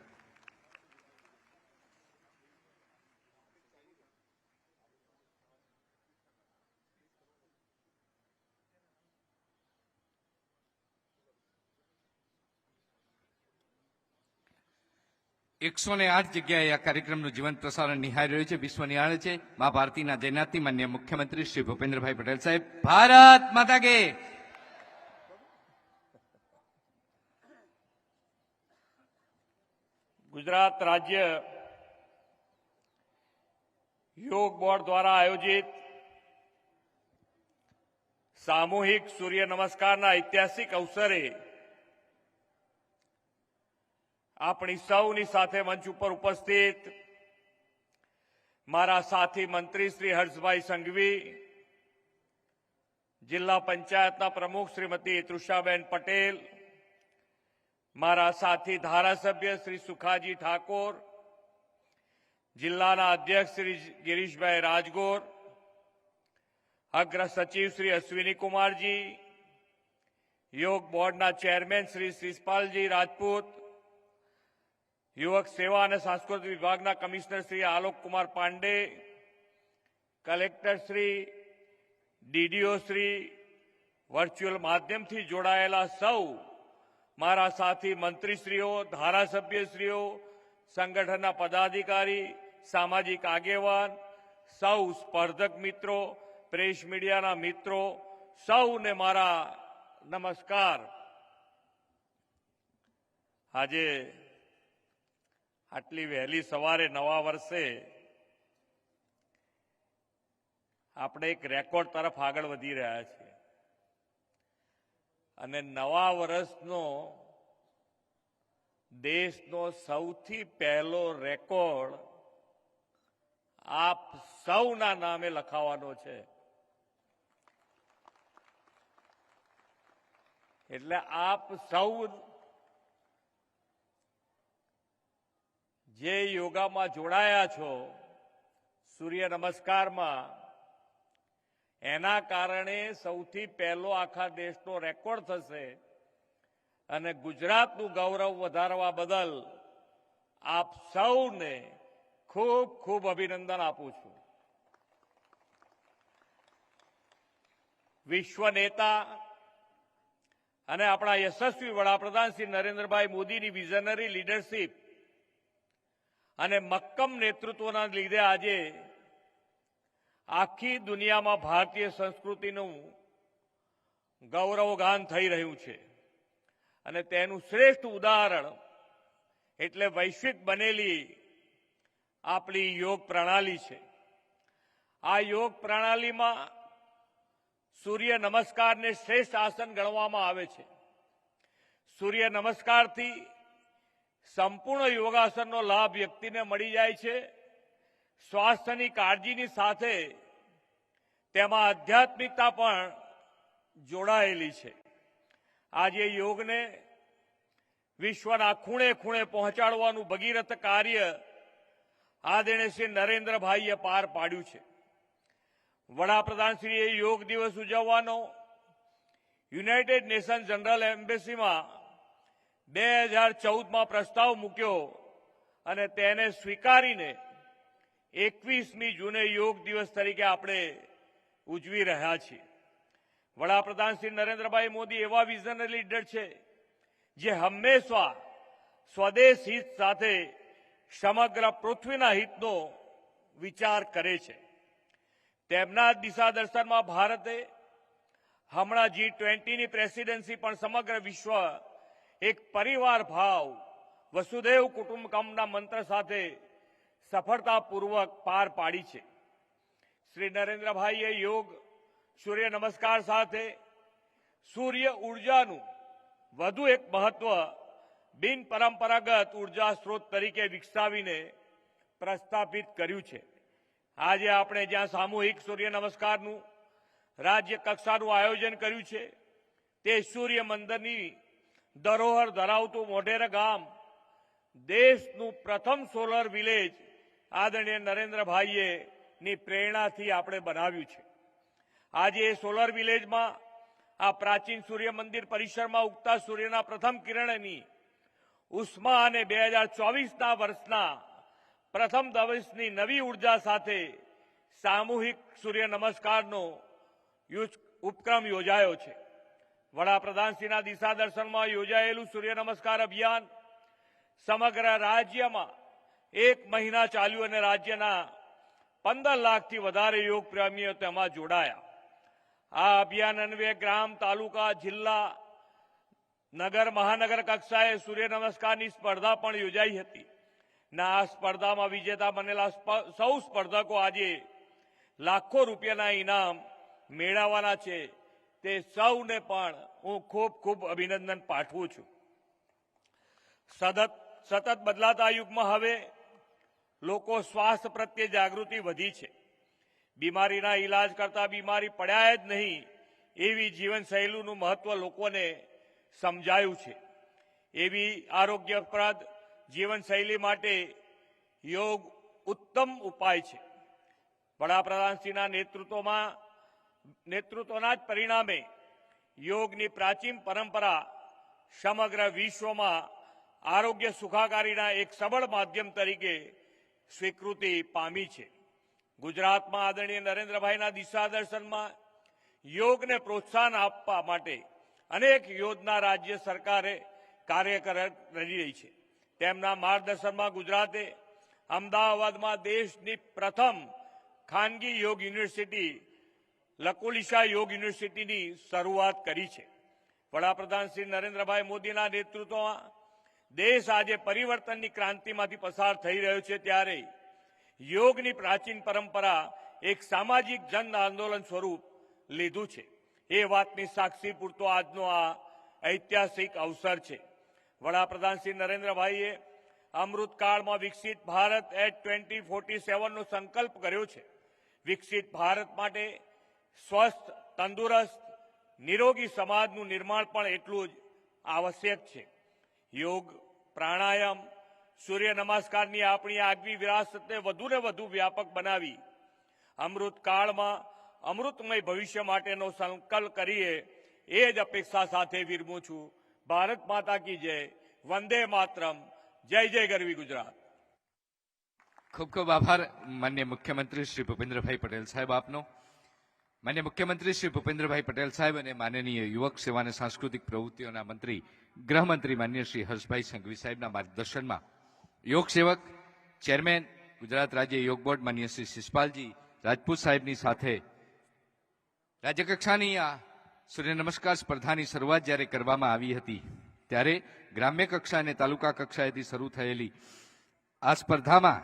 એકસો 8 જગ્યાએ આ કાર્યક્રમનું જીવંત પ્રસારણ નિહાળી રહ્યું છે. વિશ્વ નિહાળે છે મા ભારતીના જૈનાથી માનનીય મુખ્યમંત્રી શ્રી ભૂપેન્દ્રભાઈ પટેલ સાહેબ. ભારત માતા કે. ગુજરાત રાજ્ય યોગ બોર્ડ દ્વારા આયોજિત સામૂહિક સૂર્ય નમસ્કારના ઐતિહાસિક અવસરે આપણી સૌની સાથે મંચ ઉપર ઉપસ્થિત મારા સાથી મંત્રી શ્રી હર્ષભાઈ સંઘવી, જિલ્લા પંચાયતના પ્રમુખ શ્રીમતી તૃષાબેન પટેલ, મારા સાથી ધારાસભ્ય શ્રી સુખાજી ઠાકોર, જિલ્લાના અધ્યક્ષ શ્રી ગિરીશભાઈ રાજગોર, અગ્ર સચિવ શ્રી અશ્વિની કુમારજી, યોગ બોર્ડના ચેરમેન શ્રી શિષપાલજી રાજપૂત, યુવક સેવા અને સાંસ્કૃતિક વિભાગના commissioner Shri Alok Kumar Pandey, collector Shri, DDO Shri, virtual માધ્યમથી જોડાયેલા સૌ મારા સાથી મંત્રીશ્રીઓ, ધારાસભ્યશ્રીઓ, સંગઠનના પદાધિકારી, સામાજિક આગેવાન, સૌ સ્પર્ધક મિત્રો, પ્રેસ મીડિયાના મિત્રો, સૌને મારા નમસ્કાર. આજે આટલી વહેલી સવારે નવા વર્ષે આપણે એક રેકોર્ડ તરફ આગળ વધી રહ્યા છીએ અને નવા વર્ષનો દેશનો સૌથી પહેલો રેકોર્ડ આપ સૌના નામે લખાવાનો છે. એટલે આપ સૌ જે યોગામાં જોડાયા છો, સૂર્ય નમસ્કારમાં, એના કારણે સૌથી પહેલો આખા દેશનો રેકોર્ડ થશે અને ગુજરાતનું ગૌરવ વધારવા બદલ આપ સૌને ખૂબ ખૂબ અભિનંદન આપું છું. વિશ્વ નેતા અને આપણા યશસ્વી વડાપ્રધાન શ્રી નરેન્દ્રભાઈ મોદીની વિઝનરી લીડરશીપ અને મક્કમ નેતૃત્વના લીધે આજે આખી દુનિયામાં ભારતીય સંસ્કૃતિનું ગૌરવગાન થઈ રહ્યું છે અને તેનું શ્રેષ્ઠ ઉદાહરણ એટલે વૈશ્વિક બનેલી આપણી યોગ પ્રણાલી છે. આ યોગ પ્રણાલીમાં સૂર્ય નમસ્કારને શ્રેષ્ઠ આસન ગણવામાં આવે છે. સૂર્ય નમસ્કારથી સંપૂર્ણ યોગાસનનો લાભ વ્યક્તિને મળી જાય છે. સ્વાસ્થ્યની કાળજીની સાથે તેમાં આધ્યાત્મિકતા પણ જોડાયેલી છે. આજે યોગને વિશ્વના ખૂણે ખૂણે પહોંચાડવાનું ભગીરથ કાર્ય આદરણીય શ્રી નરેન્દ્રભાઈએ પાર પાડ્યું છે. વડાપ્રધાનશ્રીએ યોગ દિવસ ઉજવવાનો યુનાઇટેડ નેશન જનરલ એમ્બેસીમાં 2014માં પ્રસ્તાવ મૂક્યો અને તેને સ્વીકારીને 21મી જૂને યોગ દિવસ તરીકે આપણે ઉજવી રહ્યા છીએ. વડાપ્રધાન શ્રી નરેન્દ્રભાઈ મોદી એવા વિઝનરી લીડર છે જે હંમેશા સ્વદેશ હિત સાથે સમગ્ર પૃથ્વીના હિતનો વિચાર કરે છે. તેમના દિશા દર્શનમાં ભારતે હમણાં G20ની પ્રેસિડેન્સી પણ સમગ્ર વિશ્વ એક પરિવાર ભાવ વસુદેવ કુટુંબકમના મંત્ર સાથે સફળતાપૂર્વક પાર પાડી છે. શ્રી નરેન્દ્રભાઈએ યોગ, સૂર્ય નમસ્કાર સાથે સૂર્ય ઉર્જાનું વધુ એક મહત્વ બિન પરંપરાગત ઉર્જા સ્ત્રોત તરીકે વિકસાવીને પ્રસ્થાપિત કર્યું છે. આજે આપણે જ્યાં સામૂહિક સૂર્ય નમસ્કારનું રાજ્ય કક્ષાનું આયોજન કર્યું છે તે સૂર્ય મંદિરની ધરોહર ધરાવતું મોઢેરા ગામ દેશનું પ્રથમ સોલર વિલેજ આદરણીય નરેન્દ્રભાઈએ ની પ્રેરણાથી આપણે બનાવ્યું છે. આજે સોલર વિલેજમાં આ પ્રાચીન સૂર્ય મંદિર પરિસરમાં ઉગતા સૂર્યના પ્રથમ કિરણની ઉષ્મા અને 2024ના વર્ષના પ્રથમ દિવસની નવી ઉર્જા સાથે સામૂહિક સૂર્ય નમસ્કારનો ઉપક્રમ યોજાયો છે. વડાપ્રધાનશ્રીના દિશા દર્શનમાં યોજાયેલું સૂર્ય નમસ્કાર અભિયાન સમગ્ર રાજ્યમાં 1 મહિના ચાલ્યું અને રાજ્યના 15 લાખથી વધારે યોગ પ્રેમીઓ તેમાં જોડાયા. આ અભિયાન અન્વયે ગ્રામ, તાલુકા, જિલ્લા, નગર, મહાનગર કક્ષાએ સૂર્ય નમસ્કારની સ્પર્ધા પણ યોજાઈ હતી. આ સ્પર્ધામાં વિજેતા બનેલા સૌ સ્પર્ધકો આજે લાખો રૂપિયાના ઇનામ મેળવવાના છે. તે સૌને પણ હું ખૂબ ખૂબ અભિનંદન પાઠવું છું. સતત બદલાતા યુગમાં હવે લોકો સ્વાસ્થ્ય પ્રત્યે જાગૃતિ વધી છે. બીમારીના ઈલાજ કરતા બીમારી પડ્યા જ નહીં એવી જીવનશૈલીનું મહત્વ લોકોને સમજાયું છે. એવી આરોગ્યપ્રદ જીવનશૈલી માટે યોગ ઉત્તમ ઉપાય છે. વડાપ્રધાનશ્રીના નેતૃત્વના જ પરિણામે યોગની પ્રાચીન પરંપરા સમગ્ર વિશ્વમાં આરોગ્ય સુખાકારીના એક સબળ માધ્યમ તરીકે સ્વીકૃતિ પામી છે. ગુજરાતમાં આદરણીય નરેન્દ્રભાઈના દિશા દર્શનમાં યોગને પ્રોત્સાહન આપવા માટે અનેક યોજના રાજ્ય સરકારે કાર્ય કરી રહી છે. તેમના માર્ગદર્શનમાં ગુજરાતે અમદાવાદમાં દેશની પ્રથમ ખાનગી યોગ યુનિવર્સિટી લકુલિશા યોગ યુનિવર્સિટીની શરૂઆત કરી છે. વડાપ્રધાન શ્રી નરેન્દ્રભાઈ મોદીના નેતૃત્વમાં દેશ આજે પરિવર્તનની ક્રાંતિમાંથી પસાર થઈ રહ્યો છે. ત્યારે યોગની પ્રાચીન પરંપરા એક સામાજિક જન આંદોલન સ્વરૂપ લીધું છે. એ વાતની સાક્ષી પૂરતો આજનો આ ઐતિહાસિક અવસર છે. વડાપ્રધાન શ્રી નરેન્દ્રભાઈએ અમૃતકાળમાં વિકસિત ભારત એટ 2047નો સંકલ્પ કર્યો છે. વિકસિત ભારત માટે સ્વસ્થ, તંદુરસ્ત, નિરોગી સમાજનું નિર્માણ પણ એટલું જ આવશ્યક છે. યોગ, પ્રાણાયામ, સૂર્ય નમસ્કારની આપણી આગવી વિરાસતને વધુને વધુ વ્યાપક બનાવી અમૃતકાળમાં અમૃતમય ભવિષ્ય માટેનો સંકલ્પ કરીએ એ જ અપેક્ષા સાથે વિરમું છું. ભારત માતા કી જય. વંદે માતરમ. જય જય ગરવી ગુજરાત. ખૂબ ખૂબ આભાર માન્ય મુખ્યમંત્રી શ્રી ભૂપેન્દ્રભાઈ પટેલ સાહેબ આપનો. માન્ય મુખ્યમંત્રી શ્રી ભૂપેન્દ્રભાઈ પટેલ સાહેબ અને માનનીય યુવક સેવા અને સાંસ્કૃતિક પ્રવૃત્તિઓના મંત્રી ગૃહમંત્રી માન્ય શ્રી હર્ષભાઈ સંઘવી સાહેબના માર્ગદર્શનમાં યોગ સેવક, ચેરમેન, ગુજરાત રાજ્ય યોગ બોર્ડ માન્ય શ્રી શિષપાલજી રાજપૂત સાહેબની સાથે રાજ્યકક્ષાની આ સૂર્ય નમસ્કાર સ્પર્ધાની શરૂઆત જ્યારે કરવામાં આવી હતી ત્યારે ગ્રામ્ય કક્ષા અને તાલુકા કક્ષાએથી શરૂ થયેલી આ સ્પર્ધામાં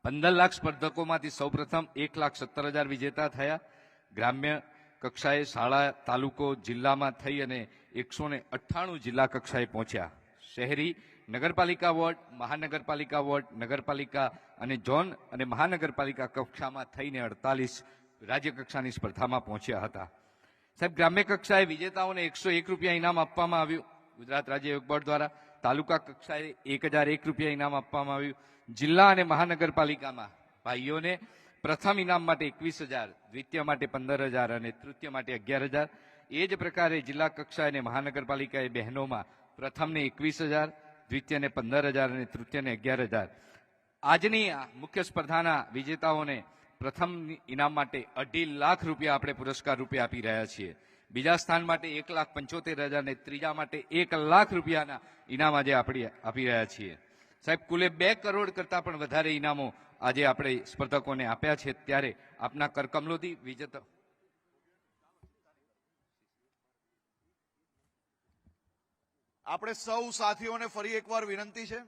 15 લાખ સ્પર્ધકોમાંથી સૌપ્રથમ 1,17,000 વિજેતા થયા. ગ્રામ્ય કક્ષાએ શાળા, તાલુકો, જિલ્લામાં થઈ અને 198 જિલ્લા કક્ષાએ પહોંચ્યા. શહેરી, નગરપાલિકા વોર્ડ, મહાનગરપાલિકા વોર્ડ, નગરપાલિકા અને ઝોન અને મહાનગરપાલિકા કક્ષામાં થઈને 48 રાજ્ય કક્ષાની સ્પર્ધામાં પહોંચ્યા હતા. સાહેબ, ગ્રામ્ય કક્ષાએ વિજેતાઓને 101 રૂપિયા ઇનામ આપવામાં આવ્યું ગુજરાત રાજ્ય યોગ બોર્ડ દ્વારા. તાલુકા કક્ષાએ 1,001 રૂપિયા ઇનામ આપવામાં આવ્યું. જિલ્લા અને મહાનગરપાલિકામાં ભાઈઓને પ્રથમ ઇનામ માટે 21,000, દ્વિતીય માટે 15,000 અને તૃતીય માટે 11,000. એ જ પ્રકારે જિલ્લા કક્ષાએ અને મહાનગરપાલિકાએ બહેનોમાં પ્રથમને 21,000, દ્વિતીયને 15,000 અને તૃતીયને 11,000 આજની આ મુખ્ય સ્પર્ધાના વિજેતાઓને પ્રથમ ઇનામ માટે 2.5 લાખ રૂપિયા આપણે પુરસ્કાર રૂપે આપી રહ્યા છીએ. બીજા સ્થાન માટે 1,75,000 અને ત્રીજા માટે 1 લાખ રૂપિયાના ઇનામ આજે આપણે આપી રહ્યા છીએ. સાહેબ, કુલે 2 કરોડ કરતા પણ વધારે ઇનામો આજે આપણે સ્પર્ધકોને આપ્યા છે. ત્યારે આપના કરકમલોથી વિજેતા આપણે સૌ સાથીઓને ફરી એકવાર વિનંતી છે,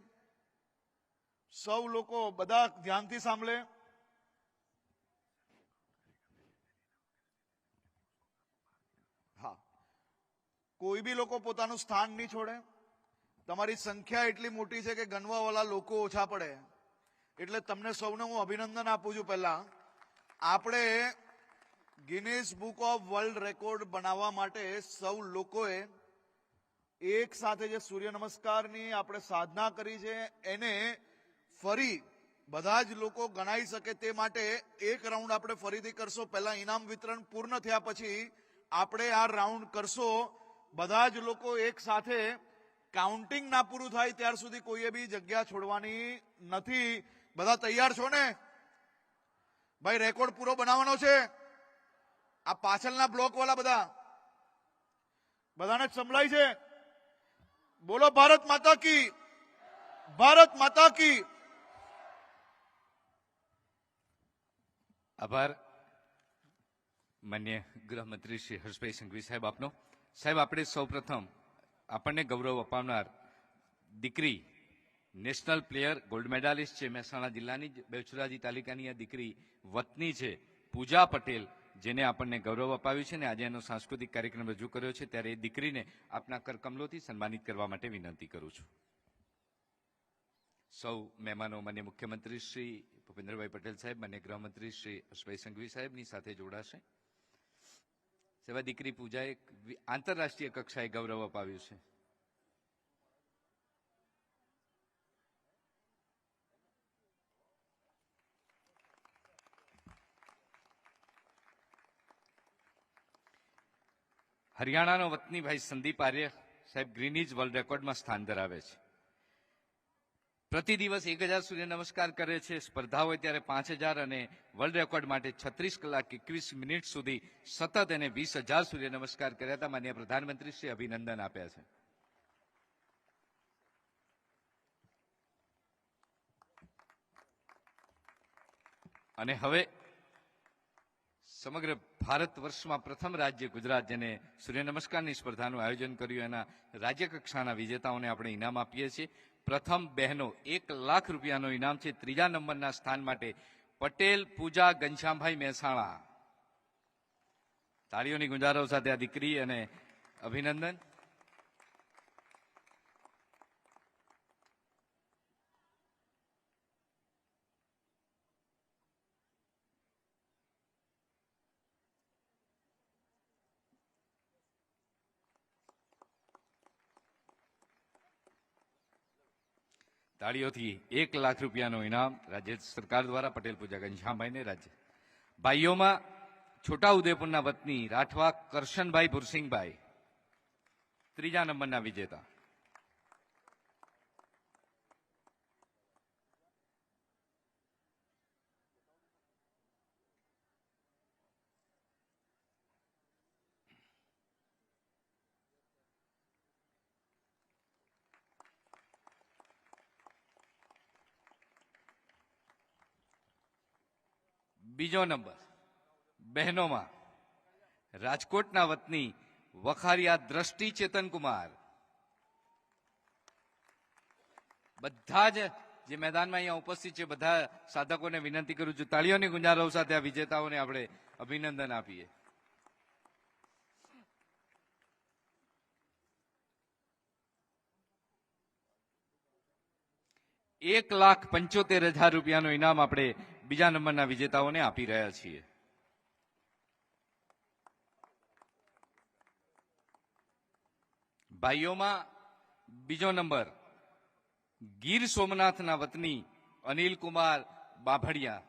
સૌ લોકો બધા ધ્યાનથી સાંભળે. હા, કોઈ બી લોકો પોતાનું સ્થાન નહીં છોડે. તમારી સંખ્યા એટલી મોટી છે કે ગણવાવાળા લોકો ઓછા પડે. એટલે તમને સૌને હું અભિનંદન આપું છું. પહેલા આપણે Guinness book of world record બનાવવા માટે સૌ લોકોએ એક સાથે જે સૂર્ય નમસ્કારની આપણે સાધના કરી છે એને ફરી બધા જ લોકો ગણાઈ શકે તે માટે એક રાઉન્ડ આપણે ફરીથી કરશો. પહેલા ઇનામ વિતરણ પૂર્ણ થયા પછી આપણે આ રાઉન્ડ કરશો. બધા જ લોકો એક સાથે કાઉન્ટિંગ ના પૂરું થાય ત્યાર સુધી કોઈએ બી જગ્યા છોડવાની નથી. બધા તૈયાર છો ને? ભાઈ, રેકોર્ડ પૂરો બનાવવાનો છે. આ પાછળના બ્લોક વાળા બધાને જ સંભળાય છે? બોલો ભારત માતા કી, ભારત માતા કી. આભાર માન્ય ગૃહમંત્રી શ્રી હર્ષભાઈ સંઘવી સાહેબ આપનો. સાહેબ, આપણે સૌપ્રથમ આપણને ગૌરવ અપાવનાર દીકરી નેશનલ પ્લેયર ગોલ્ડ મેડાલિસ્ટ છે, મહેસાણા જિલ્લાની બેચરાજી તાલુકાની આ દીકરી વતની છે પૂજા પટેલ, જેને આપણને ગૌરવ અપાવ્યું છે ને આજે એનો સાંસ્કૃતિક કાર્યક્રમ રજૂ કર્યો છે. ત્યારે એ દીકરીને આપના કરકમલોથી સન્માનિત કરવા માટે વિનંતી કરું છું. સૌ મહેમાનો માન્ય મુખ્યમંત્રી શ્રી ભૂપેન્દ્રભાઈ પટેલ સાહેબ, માન્ય ગૃહમંત્રી શ્રી હર્ષભાઈ સંઘવી સાહેબની સાથે જોડાશે. સેવા દીકરી પૂજાએ આંતરરાષ્ટ્રીય કક્ષાએ ગૌરવ અપાવ્યું છે. હરિયાણાનો વતની ભાઈ સંદીપ આર્ય સાહેબ ગ્રીનીજ વર્લ્ડ રેકોર્ડમાં સ્થાન ધરાવે છે. પ્રતિ દિવસ 1000 સૂર્ય નમસ્કાર કરે છે. સ્પર્ધા હોય ત્યારે 5000 અને વર્લ્ડ રેકોર્ડ માટે 36 કલાક 21 મિનિટ સુધી સતત એને 20,000 સૂર્ય નમસ્કાર કર્યા હતા. માનનીય પ્રધાનમંત્રી શ્રી અભિનંદન આપ્યા છે. અને હવે સમગ્ર ભારત વર્ષમાં પ્રથમ રાજ્ય ગુજરાત જેને સૂર્ય નમસ્કારની સ્પર્ધાનું આયોજન કર્યું એના રાજ્ય કક્ષાના વિજેતાઓને આપણે ઇનામ આપીએ છીએ. પ્રથમ બહેનો 1 લાખ રૂપિયાનો ઇનામ છે. ત્રીજા નંબરના સ્થાન માટે પટેલ પૂજા ઘનશ્યામભાઈ મહેસાણા. તાળીઓની ગુંજારો સાથે આ દીકરી અને અભિનંદન. તાળીઓથી 1 લાખ રૂપિયાનો ઇનામ રાજ્ય સરકાર દ્વારા પટેલ પૂજા ઘનશ્યામભાઈને રાજ્ય. ભાઈઓમાં છોટાઉદેપુરના વતની રાઠવા કરશનભાઈ ભુરસિંગભાઈ ત્રીજા નંબરના વિજેતા. બીજો નંબર બહેનોમાં રાજકોટના વતની વખારિયા દ્રષ્ટિ ચેતનકુમાર. બધા જ જે મેદાનમાં અહીંયા ઉપસ્થિત છે બધા સાધકોને વિનંતી કરું છું તાળીઓની ગુંજારો સાથે આ વિજેતાઓને આપણે અભિનંદન આપીએ. ₹1,75,000 રૂપિયાનું ઇનામ આપણે બીજા નંબરના વિજેતાઓને આપી રહ્યા છીએ. ભાઈઓમાં બીજો નંબર ગીર સોમનાથના વતની અનિલકુમાર બાભડિયા.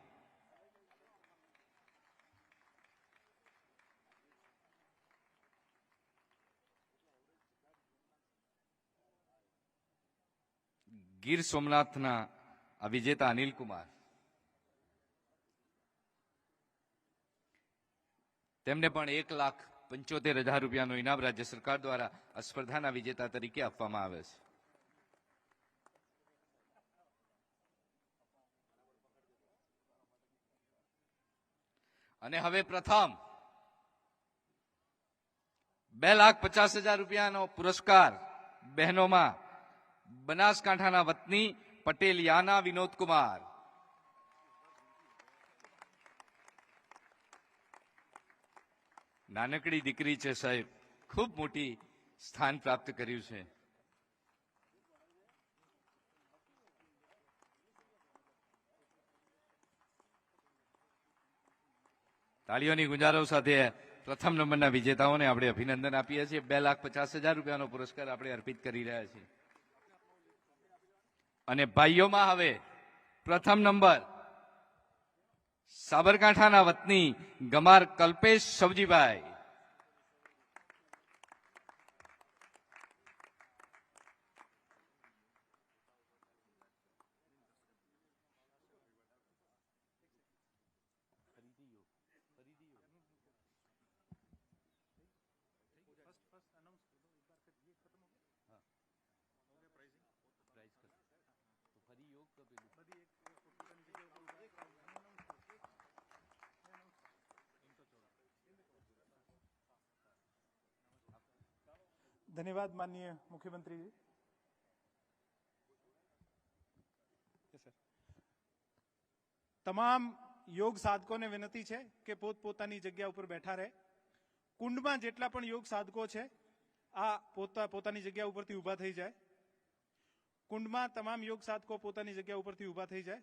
ગીર સોમનાથના આ વિજેતા અનિલ કુમાર. તેમને પણ 1,75,000 રૂપિયાનું ઇનામ રાજ્ય સરકાર દ્વારા આ સ્પર્ધાના વિજેતા તરીકે આપવામાં આવે છે. અને હવે પ્રથમ 2,50,000 રૂપિયાનો પુરસ્કાર બહેનોમાં બનાસકાંઠાના વતની પટેલ યાના વિનોદકુમાર. નાનકડી દીકરી છે સાહેબ, ખૂબ મોટી સ્થાન પ્રાપ્ત કર્યું છે. તાળીઓની ગુંજારો સાથે પ્રથમ નંબરના વિજેતાઓને આપણે અભિનંદન આપીએ છીએ. 2,50,000 રૂપિયાનો પુરસ્કાર આપણે અર્પિત કરી રહ્યા છીએ. અને ભાઈઓમાં હવે પ્રથમ નંબર સાબરકાંઠાના વતની ગમાર કલ્પેશ સવજીભાઈ. धन्यवाद माननीय मुख्यमंत्री जी. તમામ યોગ સાધકોને વિનંતી છે કે પોતપોતાની જગ્યા ઉપર બેઠા રહે. કુંડમાં જેટલા પણ યોગ સાધકો છે આ પોતાની જગ્યા ઉપરથી ઊભા થઈ જાય. કુંડમાં તમામ યોગ સાધકો પોતાની જગ્યા ઉપરથી ઊભા થઈ જાય.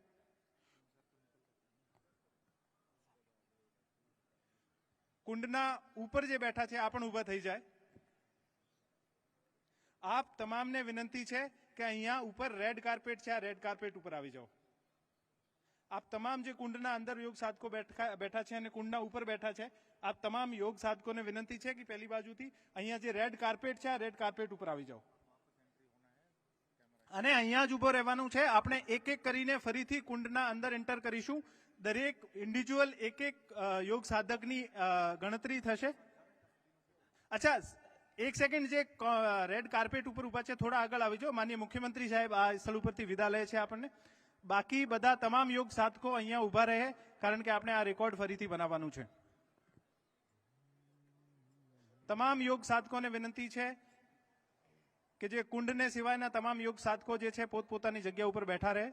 કુંડના ઉપર જે બેઠા છે આ પણ ઊભા થઈ જાય. આપ તમામને વિનંતી છે કે અહીંયા ઉપર રેડ કાર્પેટ છે, આ રેડ કાર્પેટ ઉપર આવી જાઓ. આપ તમામ જે કુંડના અંદર યોગ સાધકો બેઠા છે અને કુંડના ઉપર બેઠા છે, આપ તમામ યોગ સાધકોને વિનંતી છે કે પહેલી બાજુથી અહીંયા જે રેડ કાર્પેટ છે આ રેડ કાર્પેટ ઉપર આવી જાઓ. અને અહીંયા જ ઉભો રહેવાનું છે. આપણે એક એક કરીને ફરીથી કુંડના અંદર એન્ટર કરીશું. દરેક ઇન્ડિવિજ્યુઅલ એક એક યોગ સાધકની ગણતરી થશે. અચ્છા, એક સેકન્ડ, જે રેડ કાર્પેટ ઉપર ઉભા છે થોડા આગળ આવી જાઓ. માનનીય મુખ્યમંત્રી સાહેબ આ સ્થળ ઉપરથી વિદા લે છે આપણને. બાકી બધા તમામ યોગ સાધકો અહીંયા ઉભા રહે, કારણ કે આપણે આ રેકોર્ડ ફરીથી બનાવવાનું છે. તમામ યોગ સાધકોને વિનંતી છે કે જે કુંડને સિવાયના તમામ યોગ સાધકો જે છે પોતપોતાની જગ્યા ઉપર બેઠા રહે.